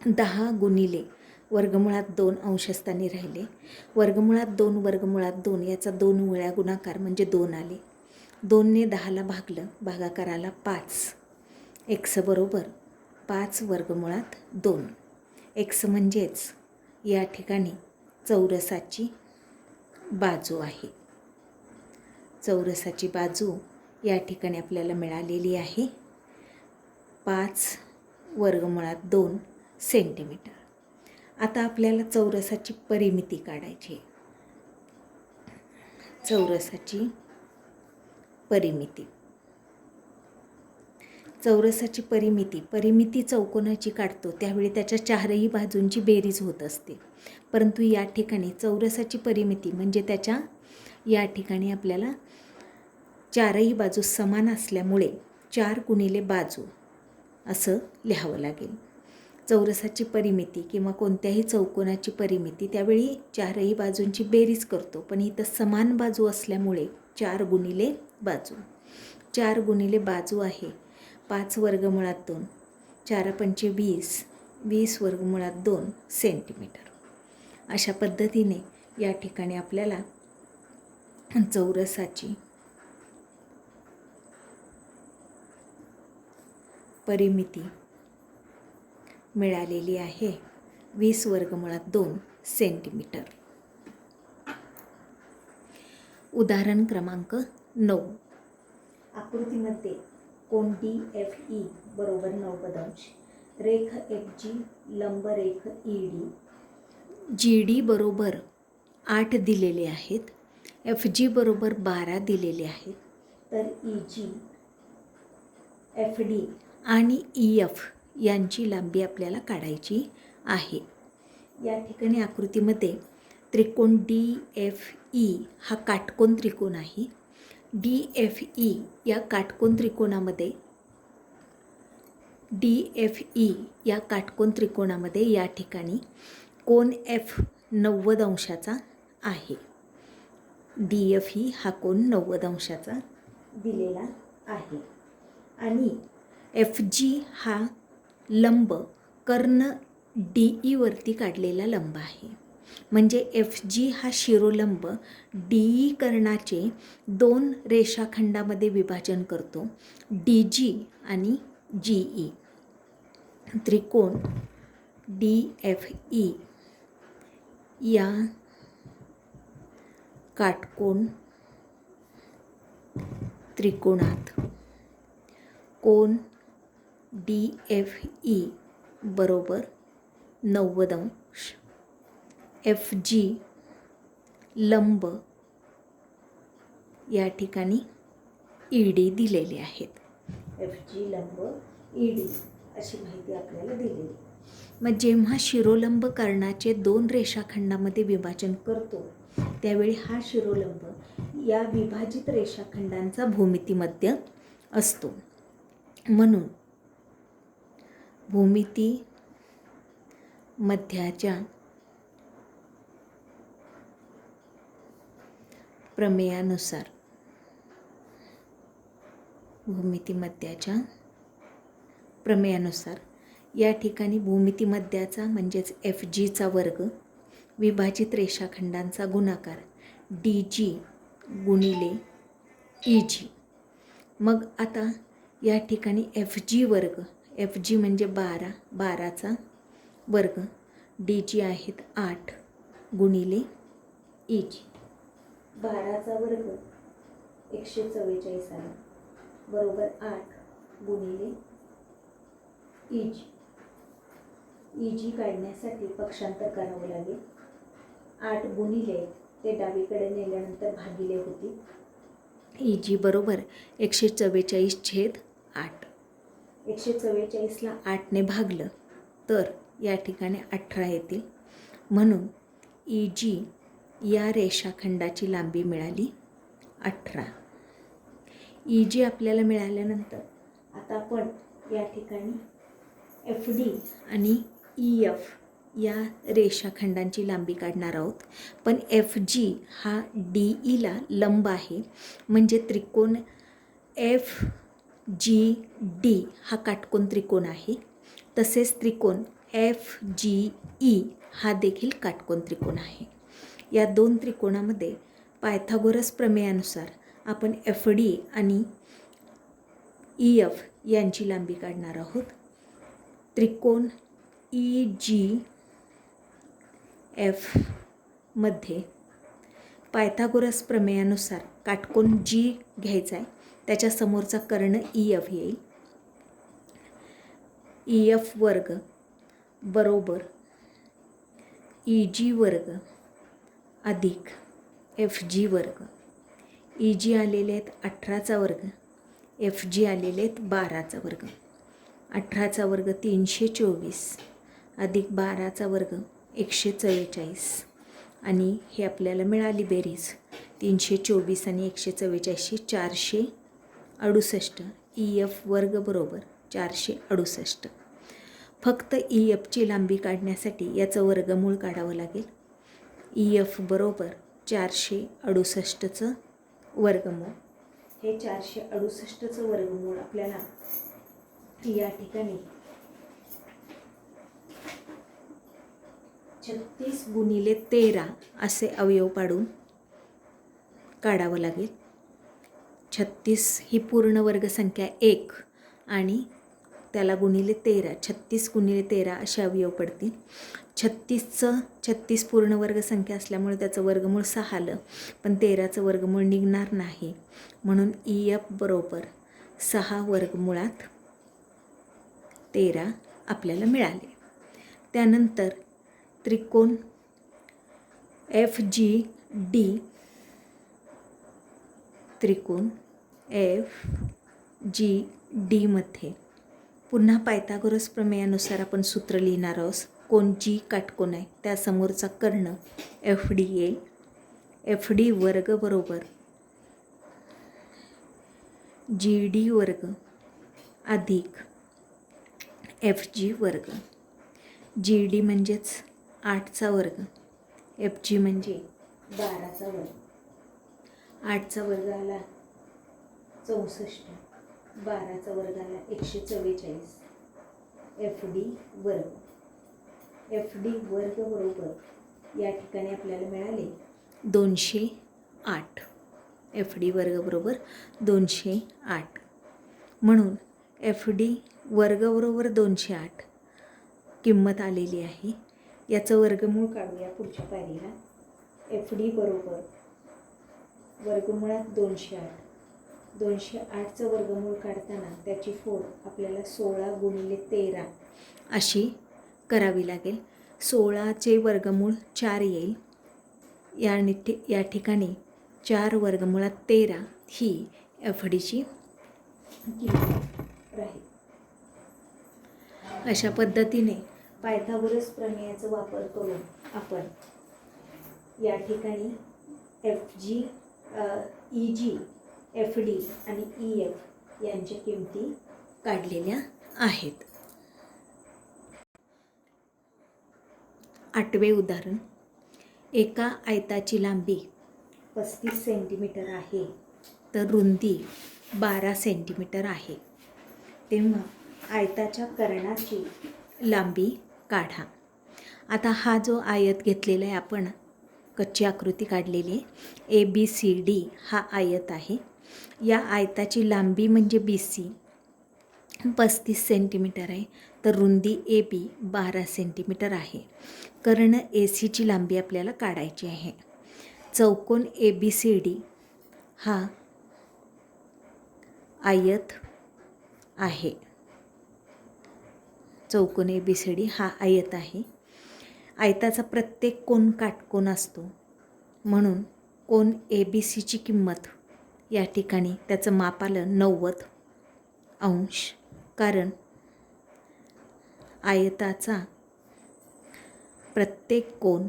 10 गुणिले वर्गमुळात 2 अंशस्थानी राहिले. वर्गमुळात 2 वर्गमुळात 2 याचा 2 वेळा गुणाकार म्हणजे 2 आले. 2ने 10ला भागलं, भागाकाराला 5. एक्स बरोबर 5 वर्गमुळात 2. एक्स म्हणजेच या ठिकाणी चौरसाची बाजू आहे. चौरसाची बाजू या ठिकाणी आपल्याला मिळालेली आहे 5 वर्गमुळात 2 सेंटीमीटर. आता आपल्याला चौरसाची परिमिती काढायची. चौरसाची परिमिती. चौरसाची परिमिती चौकोनाची काढतो त्यावेळी त्याच्या चारही बाजूंची बेरीज होत असते. परंतु या ठिकाणी चौरसाची परिमिती म्हणजे त्याच्या या ठिकाणी आपल्याला चारही बाजू समान असल्यामुळे 4 गुणिले बाजू असं लिहावं लागेल. चौरसाची परिमिती किंवा कोणत्याही चौकोनाची परिमिती त्यावेळी चारही बाजूंची बेरीज करतो, पण इथं समान बाजू असल्यामुळे 4 गुणिले बाजू. 4 गुणिले बाजू आहे 5 वर्गमुळात 2. 4 पंचे 20. 20 वर्गमुळात 2 सेंटीमीटर. अशा पद्धतीने या ठिकाणी आपल्याला चौरसाची परिमिती मिळालेली आहे 20 वर्गमुळात 2 सेंटीमीटर. उदाहरण क्रमांक 9. आकृतीमध्ये कोन DFE बरोबर 90 अंश, रेख FG लंब रेख ED, GD बरोबर 8 दिलेले आहेत, FG बरोबर 12 दिलेले आहेत. तर EG, FD आणि EF यांची लांबी आपल्याला काढायची आहे. या ठिकाणी आकृतीमध्ये त्रिकोण DFE हा काटकोन त्रिकोण आहे. DFE या काटकोन त्रिकोणामध्ये या ठिकाणी कोन F 90 अंशाचा आहे. DFE हा कोन 90 अंशाचा दिलेला आहे आणि FG हा लंब कर्ण DE वरती काढलेला लंब आहे. म्हणजे FG हा शिरोलंब DE कर्णाचे 2 रेषाखंडामध्ये विभाजन करतो, DG आणि GE. त्रिकोण DFE या काटकोन त्रिकोणात कोन DFE बरोबर 90 अंश, FG लंब या ठिकाणी ED दिलेले आहेत. FG लंब ED अशी माहिती आपल्याला दिलेली. मग जेव्हा शिरोलंब कर्णाचे 2 रेषाखंडामध्ये विभाजन करतो त्यावेळी हा शिरोलंब या विभाजित रेषाखंडांचा भूमितीमध्य असतो. म्हणून भूमिती मध्याच्या प्रमेयानुसार या ठिकाणी भूमितीमध्याचा म्हणजेच FGचा वर्ग विभाजित रेषाखंडांचा गुणाकार DG गुणिले EG. मग आता या ठिकाणी FG वर्ग, FG म्हणजे 12, 12चा वर्ग, DG आहेत 8 गुणिले EG. 12चा वर्ग 144 आला बरोबर 8 गुणिले EG. EG काढण्यासाठी पक्षांतर करावं लागेल. 8 गुणिले ते डावीकडे नेल्यानंतर भागिले होतील. EG बरोबर 144/8. 144ला 8ने भागलं तर या ठिकाणी 18 येतील. म्हणून EG या रेषाखंडाची लांबी मिळाली 18. EG आपल्याला मिळाल्यानंतर आता आपण या ठिकाणी FD आणि EF या रेषाखंडांची लांबी काढणार आहोत. पण FG हा DEला लंब आहे म्हणजे त्रिकोण FGD हा काटकोन त्रिकोण आहे. तसेच त्रिकोण FGE हा देखील काटकोन त्रिकोण आहे. या दोन त्रिकोणामध्ये पायथागोरस प्रमेयानुसार आपण FD आणि EF यांची लांबी काढणार आहोत. त्रिकोण EGF मध्ये पायथागोरस प्रमेयानुसार काटकोन G घ्यायचा आहे, त्याच्या समोरचा कर्ण EF येईल. EF वर्ग बरोबर EG वर्ग अधिक FG वर्ग. EG आलेले आहेत 18चा वर्ग, FG आलेले आहेत 12चा वर्ग. 18चा वर्ग 324 अधिक 12चा वर्ग 144 आणि हे आपल्याला मिळाली बेरीज 324 आणि 144 468. EF वर्ग बरोबर 468. फक्त EFची लांबी काढण्यासाठी याचं वर्गमूळ काढावं लागेल. EF बरोबर 468चं वर्गमूळ. हे 468चं वर्गमूळ आपल्याला या ठिकाणी 36 गुणिले 13 असे अवयव पाडून काढावं लागेल. 36 ही पूर्ण वर्गसंख्या 1 आणि त्याला गुणिले 13, 36 गुणिले 13 असे अवयव पडतील. 36 पूर्ण वर्गसंख्या असल्यामुळे त्याचं वर्गमूळ 6 आलं, पण 13चं वर्गमूळ निघणार नाही, म्हणून EF बरोबर 6 वर्गमुळात 13 आपल्याला मिळाले. त्यानंतर त्रिकोण FGD, त्रिकोण FGD मध्ये पुन्हा पायथागोरस प्रमेयानुसार आपण सूत्र लिहिणार आहोत. कोण G काटकोन आहे त्यासमोरचा कर्ण FD येईल. FD वर्ग बरोबर GD वर्ग अधिक FG वर्ग. GD म्हणजेच 8चा वर्ग, FG म्हणजे 12चा वर्ग. 8चा वर्ग आला 64, 12चा वर्ग आला 144. FD वर्ग. FD वर्ग बरोबर या ठिकाणी आपल्याला मिळाले 208. FD वर्ग बरोबर 208. म्हणून FD वर्ग बरोबर 208 किंमत आलेली आहे. याचं वर्गमूळ काढूया पुढच्या पायरीला. FD बरोबर वर्गमुळात 208. 208चं वर्गमूळ काढताना त्याची फोड आपल्याला 16 गुणिले 13 अशी करावी लागेल. 16चे वर्गमूळ 4 येईल. या ठिकाणी 4 वर्गमुळात 13 ही FDची किंमत राहील. अशा पद्धतीने पायथागोरस प्रमेयाचा वापर करून आपण या ठिकाणी FG, EG, FD आणि EF यांच्या किमती काढलेल्या आहेत. 8वे उदाहरण. एका आयताची लांबी 35 सेंटीमीटर आहे तर रुंदी 12 सेंटीमीटर आहे. तेव्हा आयताच्या कर्णाची लांबी काढा. आता हा जो आयत घेतलेला आहे आपण, कच्ची आकृती काढलेली आहे. ABCD हा आयत आहे. या आयताची लांबी म्हणजे BC 35 सेंटीमीटर आहे तर रुंदी AB 12 सेंटीमीटर आहे. कर्ण ACची लांबी आपल्याला काढायची आहे. चौकोन ABCD हा आयत आहे. चौकोन ABCD हा आयत आहे. आयताचा प्रत्येक कोन काटकोन असतो, म्हणून कोन ABCची किंमत या ठिकाणी त्याचं माप आलं 90 अंश, कारण आयताचा प्रत्येक कोन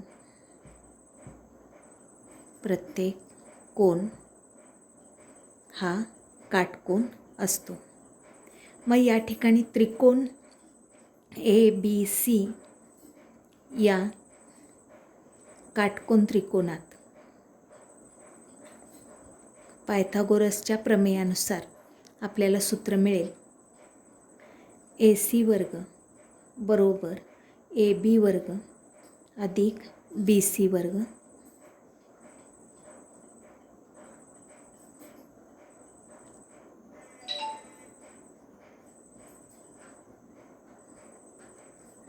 हा काटकोन असतो. मग या ठिकाणी त्रिकोण ABC या काटकोन त्रिकोणात पायथागोरसच्या प्रमेयानुसार आपल्याला सूत्र मिळेल AC वर्ग बरोबर AB वर्ग अधिक BC वर्ग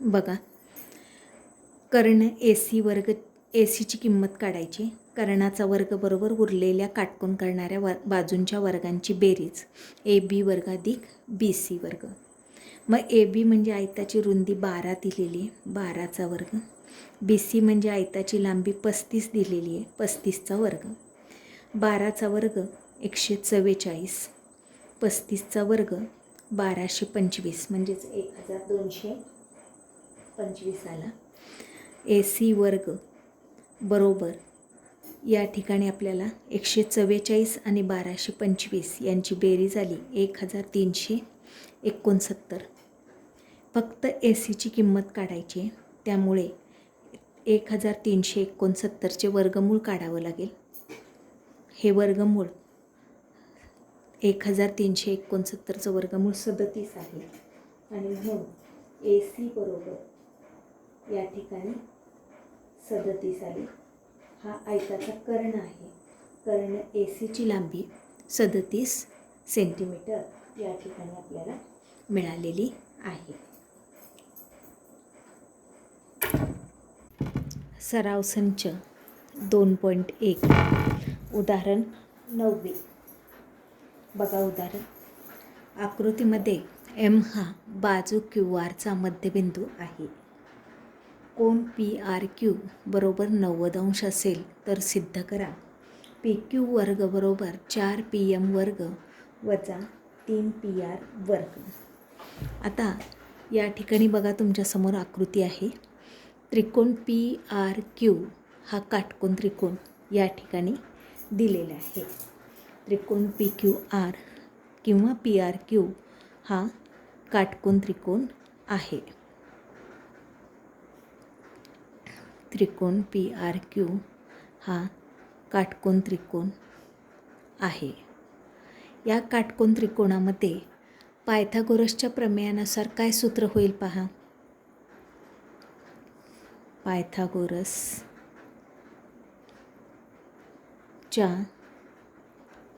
बघा, कर्ण AC वर्ग, ACची किंमत काढायची. कर्णाचा वर्ग बरोबर उरलेल्या काटकोन करणाऱ्या बाजूंच्या वर्गांची बेरीज AB वर्ग अधिक BC वर्ग. मग AB म्हणजे आयताची रुंदी 12 दिलेली आहे, 12चा वर्ग. BC म्हणजे आयताची लांबी 35 दिलेली आहे, 35चा वर्ग. 12चा वर्ग 144, 35चा वर्ग 1225 म्हणजेच 1225 आला. AC वर्ग बरोबर या ठिकाणी आपल्याला 144 आणि 1225 यांची बेरीज आली 1369. फक्त ACची किंमत काढायची आहे, त्यामुळे 1369चे वर्गमूळ काढावं लागेल. हे वर्गमूळ 1369चं वर्गमूळ 37 आहे आणि म्हणून AC बरोबर या ठिकाणी 37 आली. हा आयताचा कर्ण आहे. कर्ण ACची लांबी 37 सेंटीमीटर या ठिकाणी आपल्याला मिळालेली आहे. सराव संच 2.1 उदाहरण 9. बघा उदाहरण. आकृतीमध्ये M हा बाजू QR मध्यबिंदू आहे. कोन PRQ बरोबर 90 अंश असेल तर सिद्ध करा. PQ वर्ग बरोबर 4PM वर्ग वजा 3PR वर्ग. आता या ठिकाणी बघा, तुमच्यासमोर आकृती आहे. त्रिकोण PRQ हा काटकोन त्रिकोण या ठिकाणी दिलेला आहे. त्रिकोण PQR किंवा PRQ हा काटकोन त्रिकोण आहे. त्रिकोण PRQ हा काटकोन त्रिकोण आहे. या काटकोन त्रिकोणामध्ये पायथागोरसच्या प्रमेयानुसार काय सूत्र होईल पहा. पायथागोरसच्या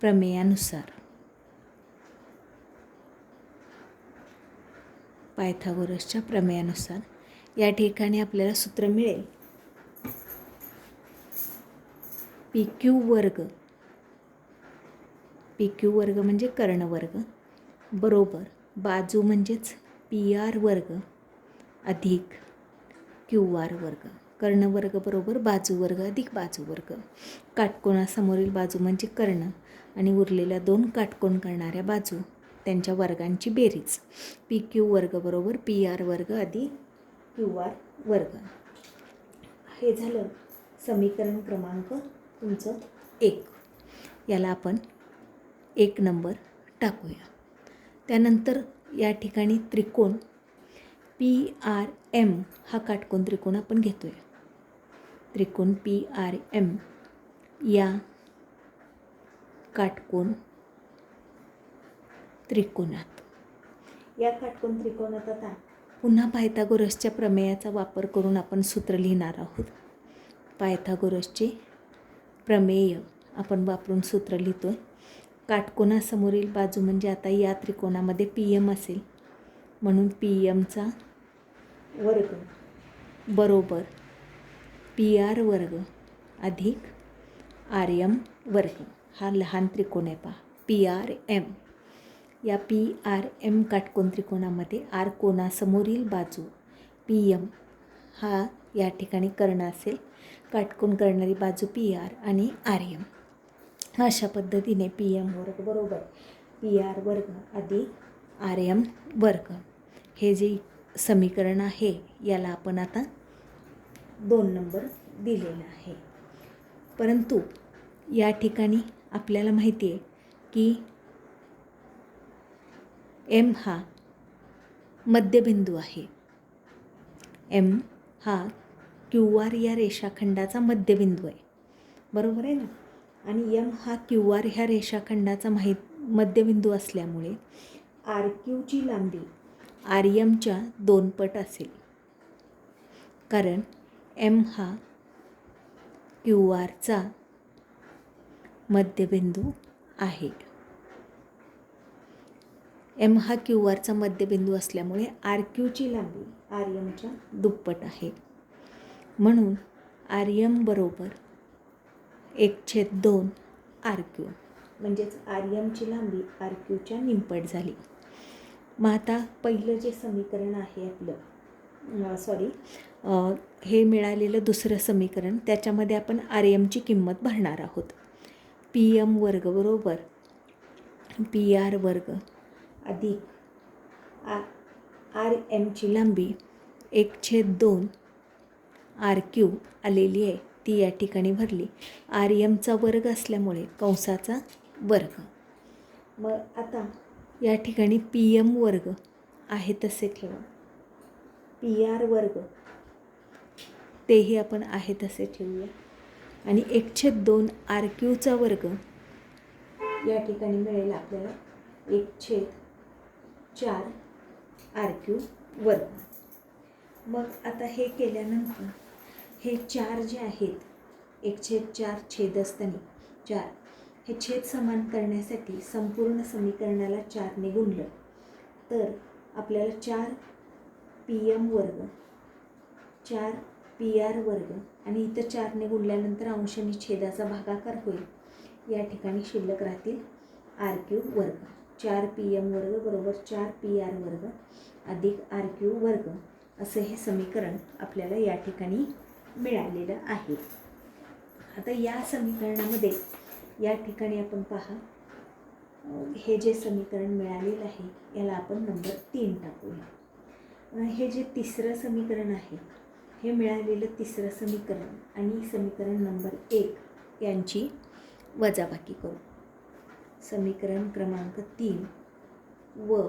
प्रमेयानुसार या ठिकाणी आपल्याला सूत्र मिळेल PQ वर्ग म्हणजे कर्णवर्ग बरोबर बाजू म्हणजेच PR वर्ग अधिक QR वर्ग. कर्णवर्ग बरोबर बाजू वर्ग अधिक बाजू वर्ग. काटकोनासमोरील बाजू म्हणजे कर्ण आणि उरलेल्या 2 काटकोन करणाऱ्या बाजू त्यांच्या वर्गांची बेरीज PQ वर्ग बरोबर PR वर्ग अधिक QR वर्ग. हे झालं समीकरण क्रमांक तुमचं 1. याला आपण 1 नंबर टाकूया. त्यानंतर या ठिकाणी त्रिकोण PRM हा काटकोन त्रिकोण आपण घेतोय. त्रिकोण PRM या काटकोन त्रिकोणात आता पुन्हा पायथागोरसच्या प्रमेयाचा वापर करून आपण सूत्र लिहिणार आहोत. पायथागोरसचे प्रमेय आपण वापरून सूत्र लिहितोय. काटकोनासमोरील बाजू म्हणजे आता या त्रिकोणामध्ये PM असेल म्हणून PMचा वर्ग बरोबर PR वर्ग अधिक RM वर्ग. हा लहान त्रिकोण आहे पहा PRM. या PRM काटकोन त्रिकोणामध्ये R कोनासमोरील बाजू PM हा या ठिकाणी कर्ण असेल. काटकोन करणारी बाजू PR आणि RM. अशा पद्धतीने PM वर्ग बरोबर PR वर्ग अधिक RM वर्ग हे जे समीकरण आहे याला आपण आता 2 नंबर दिलेला आहे. परंतु या ठिकाणी आपल्याला माहिती आहे की M हा मध्यबिंदू आहे. M हा QR या रेषाखंडाचा मध्यबिंदू आहे, बरोबर आहे ना. आणि M हा QR ह्या रेषाखंडाचा मध्यबिंदू असल्यामुळे RQची लांबी RMच्या 2 पट असेल. कारण एम हा क्यू आरचा मध्यबिंदू आहे. एम हा क्यू आरचा मध्यबिंदू असल्यामुळे आर क्यूची लांबी आर एमच्या दुप्पट आहे. म्हणून आर एम बरोबर 1/2 आर क्यू, म्हणजेच आर एमची लांबी आर क्यूच्या निमपट झाली. मग आता पहिलं जे समीकरण आहे आपलं, हे मिळालेलं दुसरं समीकरण, त्याच्यामध्ये आपण आर एमची किंमत भरणार आहोत. पी एम वर्ग बरोबर पी आर वर्ग अधिक आर एमची लांबी 1/2 आर क्यू आलेली आहे, ती या ठिकाणी भरली. आर एमचा वर्ग असल्यामुळे कंसाचा वर्ग. मग आता या ठिकाणी पी एम वर्ग आहे तसे ठेवा, पी आर वर्ग तेही आपण आहे तसे ठेवूया, आणि 1/2 आर क्यूचा वर्ग या ठिकाणी मिळेल आपल्याला 1/4 आर क्यू वर्ग. मग आता हे केल्यानंतर हे 4 जे आहेत, 1/4 छेदस्थानी 4, हे छेद समान करण्यासाठी संपूर्ण समीकरणाला 4ने गुणलं तर आपल्याला 4 पी एम वर्ग 4 पी आर वर्ग आणि इथं 4ने गुणल्यानंतर अंश आणि छेदाचा भागाकार होईल. या ठिकाणी शिल्लक राहतील आर क्यू वर्ग. 4 पी एम वर्ग बरोबर 4 पी आर वर्ग अधिक आर क्यू वर्ग असं हे समीकरण आपल्याला या ठिकाणी मिळालेलं आहे. आता या समीकरणामध्ये या ठिकाणी आपण पहा, हे जे समीकरण मिळालेलं आहे याला आपण नंबर 3 टाकूया. हे जे तिसरं समीकरण आहे, हे मिळालेलं तिसरं समीकरण आणि समीकरण नंबर 1 यांची वजाबाकी करू. समीकरण क्रमांक 3 व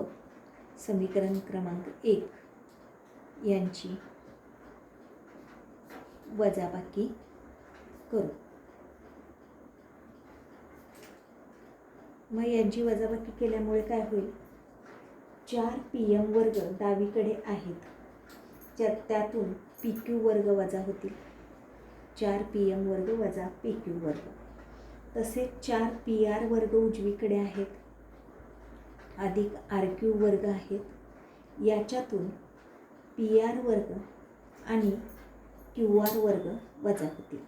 समीकरण क्रमांक 1 यांची वजाबाकी करू. मग यांची वजाबाकी केल्यामुळे काय होईल, 4 पी एम वर्ग डावीकडे आहेत, त्यातून पी क्यू वर्ग वजा होतील. 4 पी एम वर्ग वजा पी क्यू वर्ग. तसेच 4 पी आर वर्ग उजवीकडे आहेत, अधिक आर क्यू वर्ग आहेत. याच्यातून पी आर वर्ग आणि क्यू आर वर्ग वजा होतील.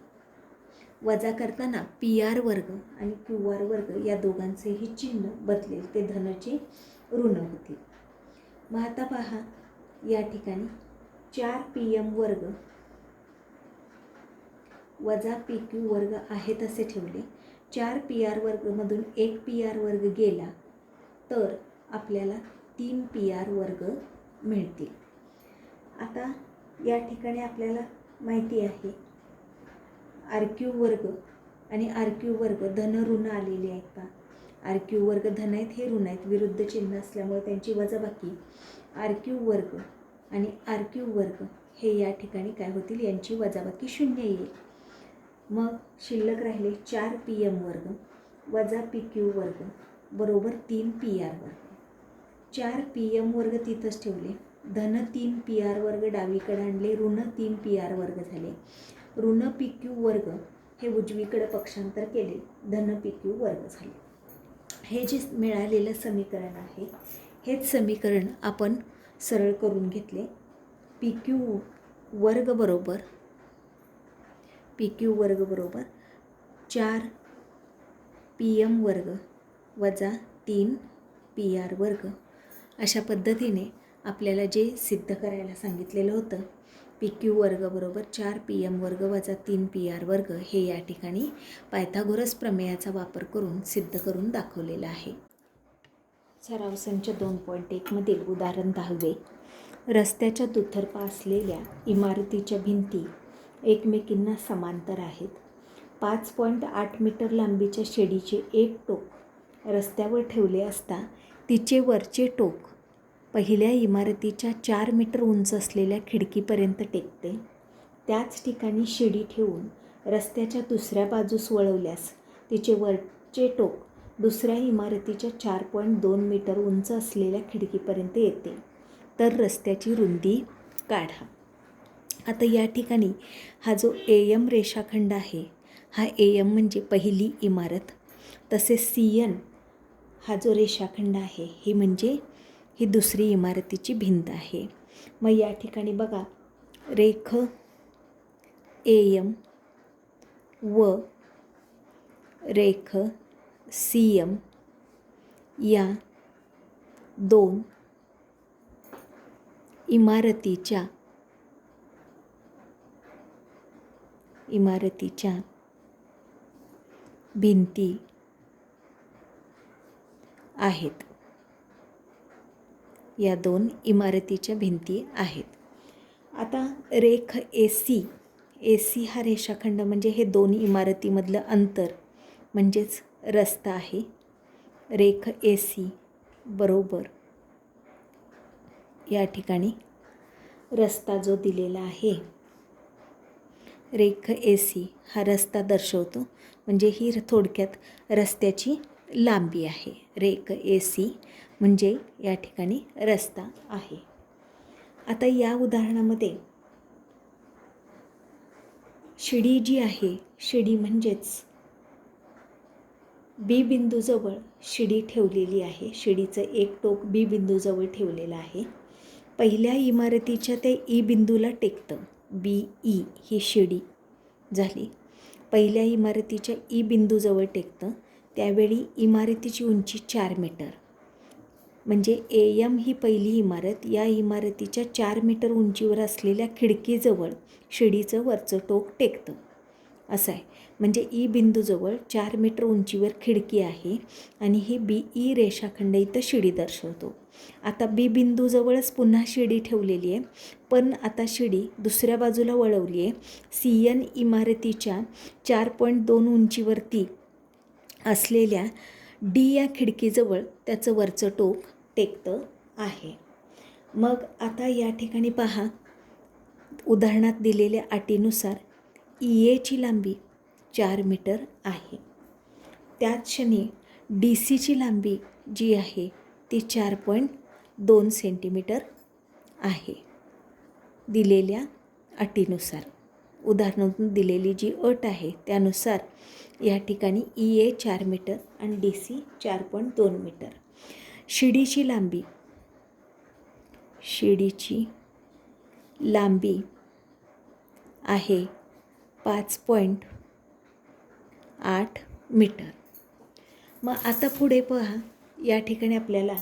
वजा करताना पी आर वर्ग आणि क्यू आर वर्ग या दोघांचेही चिन्ह बदलेल, ते धनचे ऋण होतील. मग आता पहा, या ठिकाणी 4 पी एम वर्ग वजा पी क्यू वर्ग आहे तसे ठेवले. 4 पी आर वर्गमधून 1 पी आर वर्ग गेला तर आपल्याला 3 पी आर वर्ग मिळतील. आता या ठिकाणी आपल्याला माहिती आहे आर क्यू वर्ग आणि आर क्यू वर्ग धन ऋण आलेले आहेत का. आर क्यू वर्ग धन आहेत, हे ऋण आहेत, विरुद्ध चिन्ह असल्यामुळे त्यांची वजाबाकी आर क्यू वर्ग आणि आर क्यू वर्ग हे या ठिकाणी काय होतील, यांची वजाबाकी 0 येईल. मग शिल्लक राहिले 4 पी एम वर्ग वजा पी क्यू वर्ग बरोबर 3 पी आर वर्ग. 4 पी एम वर्ग तिथंच ठेवले, धन 3 पी आर वर्ग डावीकडे आणले, ऋण 3 पी आर वर्ग झाले. ऋण पी क्यू वर्ग हे उजवीकडे पक्षांतर केले, धन पी क्यू वर्ग झाले. हे जे मिळालेलं समीकरण आहे, हेच समीकरण आपण सरळ करून घेतले. पी क्यू वर्ग बरोबर 4 पी एम वर्ग वजा 3 पी आर वर्ग. अशा पद्धतीने आपल्याला जे सिद्ध करायला सांगितलेलं होतं, पी क्यू वर्ग बरोबर 4 पी एम वर्ग वजा 3 पी आर वर्ग, हे या ठिकाणी पायथागोरस प्रमेयाचा वापर करून सिद्ध करून दाखवलेलं आहे. सराव संच 2.1 मधील उदाहरण 10. रस्त्याच्या दुतर्फा असलेल्या इमारतीच्या भिंती एकमेकींना समांतर आहेत. 5.8 मीटर लांबीच्या शेडीचे एक टोक रस्त्यावर ठेवले असता तिचे वरचे टोक पहिल्या इमारतीच्या 4 मीटर उंच असलेल्या खिडकीपर्यंत टेकते. त्याच ठिकाणी शिडी ठेवून रस्त्याच्या दुसऱ्या बाजूस वळवल्यास तिचे वरचे टोक दुसऱ्या इमारतीच्या 4.2 मीटर उंच असलेल्या खिडकीपर्यंत येते. तर रस्त्याची रुंदी काढा. आता या ठिकाणी हा जो AM रेषाखंड आहे, हा AM म्हणजे पहिली इमारत, तसेच CN हा जो रेषाखंड आहे ही म्हणजे ही दुसरी इमारतीची भिंत आहे. मग या ठिकाणी बघा, रेख AM व रेख CM या दोन इमारतीच्या भिंती आहेत. या दोन इमारतीच्या भिंती आहेत. आता रेख AC हा रेषाखंड म्हणजे हे दोन इमारतीमधलं अंतर म्हणजेच रस्ता आहे. रेख AC बरोबर या ठिकाणी रस्ता जो दिलेला आहे, रेख AC हा रस्ता दर्शवतो, म्हणजे ही थोडक्यात रस्त्याची लांबी आहे. रेख AC म्हणजे या ठिकाणी रस्ता आहे. आता या उदाहरणामध्ये शिडी जी आहे, शिडी म्हणजेच B बिंदूजवळ शिडी ठेवलेली आहे. शिडीचं एक टोक B बिंदूजवळ ठेवलेलं आहे. पहिल्या इमारतीच्या ते E बिंदूला टेकतं. BE ही शिडी झाली. पहिल्या इमारतीच्या E बिंदूजवळ टेकतं. त्यावेळी इमारतीची उंची 4 मीटर, म्हणजे AM ही पहिली इमारत या इमारतीच्या 4 मीटर उंचीवर असलेल्या खिडकीजवळ शिडीचं वरचं टोक टेकतं असं आहे. म्हणजे E बिंदूजवळ 4 मीटर उंचीवर खिडकी आहे आणि ही BE रेषाखंड इथं शिडी दर्शवतो. आता B बिंदूजवळच पुन्हा शिडी ठेवलेली आहे, पण आता शिडी दुसऱ्या बाजूला वळवली आहे. CN इमारतीच्या 4.2 उंचीवरती असलेल्या D या खिडकीजवळ त्याचं वरचं टोक टेकतं आहे. मग आता या ठिकाणी पहा, उदाहरणात दिलेल्या अटीनुसार EAची लांबी 4 मीटर आहे. त्याच क्षणी DCची लांबी जी आहे ती 4.2 सेंटीमीटर आहे. दिलेल्या अटीनुसार, उदाहरणातून दिलेली जी अट आहे त्यानुसार या ठिकाणी EA 4 मीटर आणि DC 4.2 मीटर. शिडीची लांबी आहे 5.8 मीटर. मग आता पुढे पहा, या ठिकाणी आपल्याला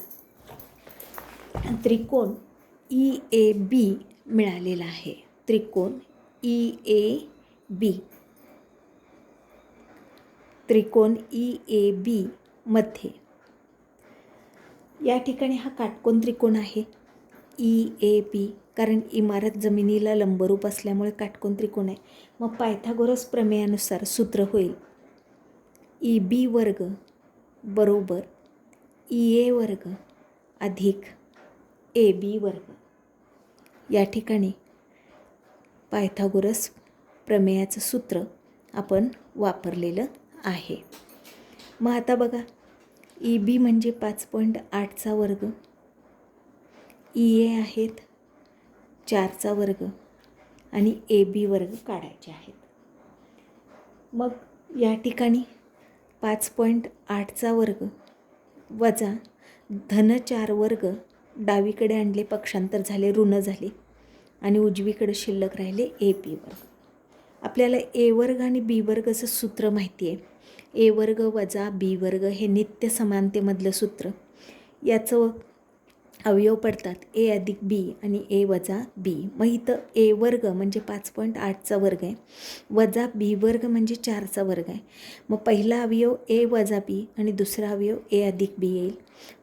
त्रिकोण EAB मिळालेला आहे. त्रिकोण EAB मध्ये या ठिकाणी हा काटकोन त्रिकोण आहे EAB, कारण इमारत जमिनीला लंबरूप असल्यामुळे काटकोन त्रिकोण आहे. मग पायथागोरस प्रमेयानुसार सूत्र होईल EB वर्ग बरोबर EA वर्ग अधिक AB वर्ग. या ठिकाणी पायथागोरस प्रमेयाचं सूत्र आपण वापरलेलं आहे. मग आता बघा, EB म्हणजे 5.8चा वर्ग, EA आहेत 4चा वर्ग आणि AB वर्ग काढायचे आहेत. मग या ठिकाणी 5.8चा वर्ग वजा धन 4 वर्ग डावीकडे आणले, पक्षांतर झाले, ऋण झाले आणि उजवीकडे शिल्लक राहिले AB वर्ग. आपल्याला A वर्ग आणि B वर्गचं सूत्र माहिती आहे. A वर्ग वजा B वर्ग हे नित्य समानतेमधलं सूत्र. याचं अवयव पडतात A अधिक B आणि A वजा B. मग इथं A वर्ग म्हणजे 5.8चा वर्ग आहे, वजा B वर्ग म्हणजे 4चा वर्ग आहे. मग पहिला अवयव A वजा B आणि दुसरा अवयव A अधिक B येईल.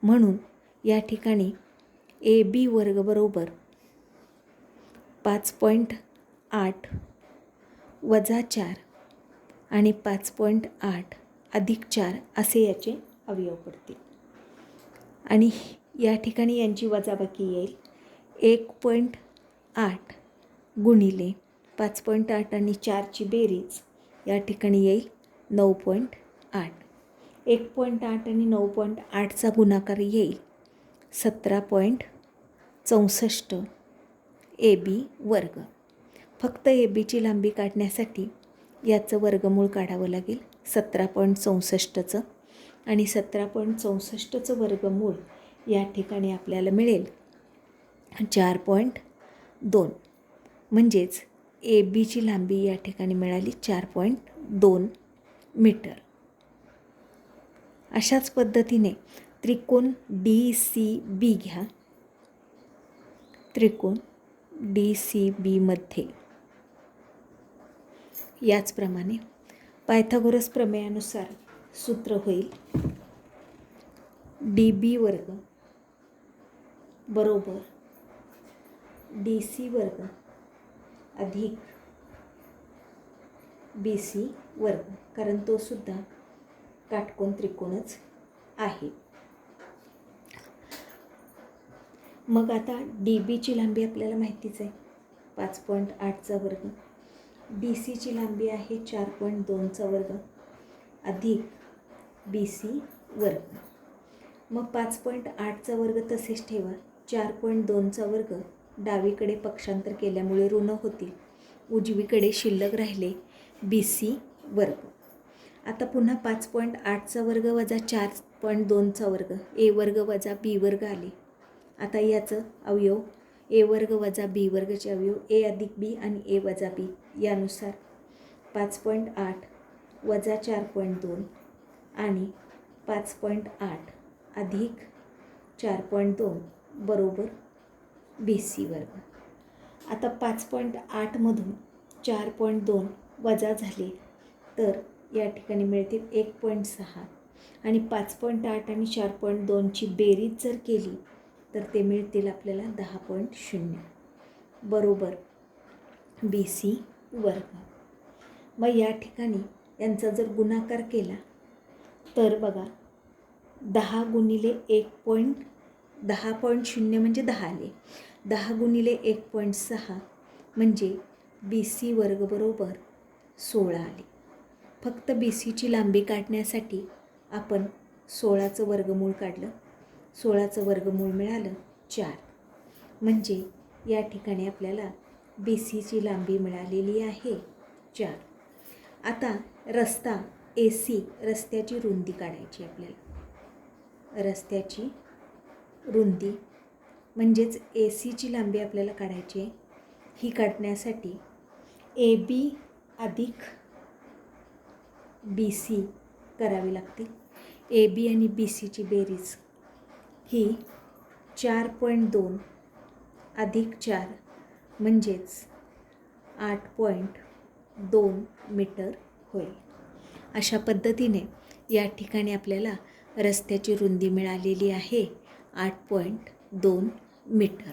म्हणून या ठिकाणी AB वर्ग बरोबर 5.8 वजा 4 आणि 5.8 अधिक 4 असे याचे अवयव पडतील. आणि या ठिकाणी यांची वजाबाकी येईल 1.8 गुणिले 5.8 आणि 4ची बेरीज या ठिकाणी येईल 9.8. 1.8 आणि 9.8चा गुणाकार येईल 17.64 AB वर्ग. फक्त ए बीची लांबी काढण्यासाठी याचं वर्गमूळ काढावं लागेल 17.64चं आणि 17.64चं वर्गमूळ या ठिकाणी आपल्याला मिळेल 4.2 म्हणजेच ए बीची लांबी या ठिकाणी मिळाली 4.2 मीटर. अशाच पद्धतीने त्रिकोण DCB घ्या. त्रिकोण DCB मध्ये याचप्रमाणे पायथागोरस प्रमेयानुसार सूत्र होईल DB वर्ग बरोबर DC वर्ग अधिक BC वर्ग, कारण तो सुद्धा काटकोन त्रिकोणच आहे. मग आता DBची लांबी आपल्याला माहितीच आहे 5.8चा वर्ग, DCची लांबी आहे 4.2चा वर्ग अधिक BC वर्ग. मग 5.8चा वर्ग तसेच ठेवा, 4.2चा वर्ग डावीकडे पक्षांतर केल्यामुळे ऋण होतील, उजवीकडे शिल्लक राहिले BC वर्ग. आता पुन्हा 5.8चा वर्ग वजा 4.2चा वर्ग, ए वर्ग वजा बी वर्ग आले. आता याचं अवयव ए वर्ग वजा बी वर्गचे अवयव ए अधिक बी आणि ए वजा बी यानुसार 5.8 वजा 4.2 आणि 5.8 अधिक 4.2 बरोबर BC वर्ग. आता 5.8मधून 4.2 वजा झाले तर या ठिकाणी मिळतील 1.6 आणि 5.8 आणि 4.2ची बेरीज जर केली तर ते मिळतील आपल्याला 10.0 बरोबर BC वर्ग. मग या ठिकाणी यांचा जर गुणाकार केला तर बघा 10 गुणिले 10.0 म्हणजे 10 आले, 10 गुणिले 1.6 म्हणजे BC वर्ग बरोबर 16 आले. फक्त BCची लांबी काढण्यासाठी आपण 16चं वर्गमूळ काढलं, 16चं वर्गमूळ मिळालं 4, म्हणजे या ठिकाणी आपल्याला BCची लांबी मिळालेली आहे 4. आता रस्ता AC रस्त्याची रुंदी काढायची आपल्याला. रस्त्याची रुंदी म्हणजेच ACची लांबी आपल्याला काढायची आहे. ही काढण्यासाठी AB अधिक BC करावी लागते. AB आणि BCची बेरीज ही 4.2 अधिक 4 म्हणजेच 8.2 मीटर होईल. अशा पद्धतीने या ठिकाणी आपल्याला रस्त्याची रुंदी मिळालेली आहे 8.2 मीटर.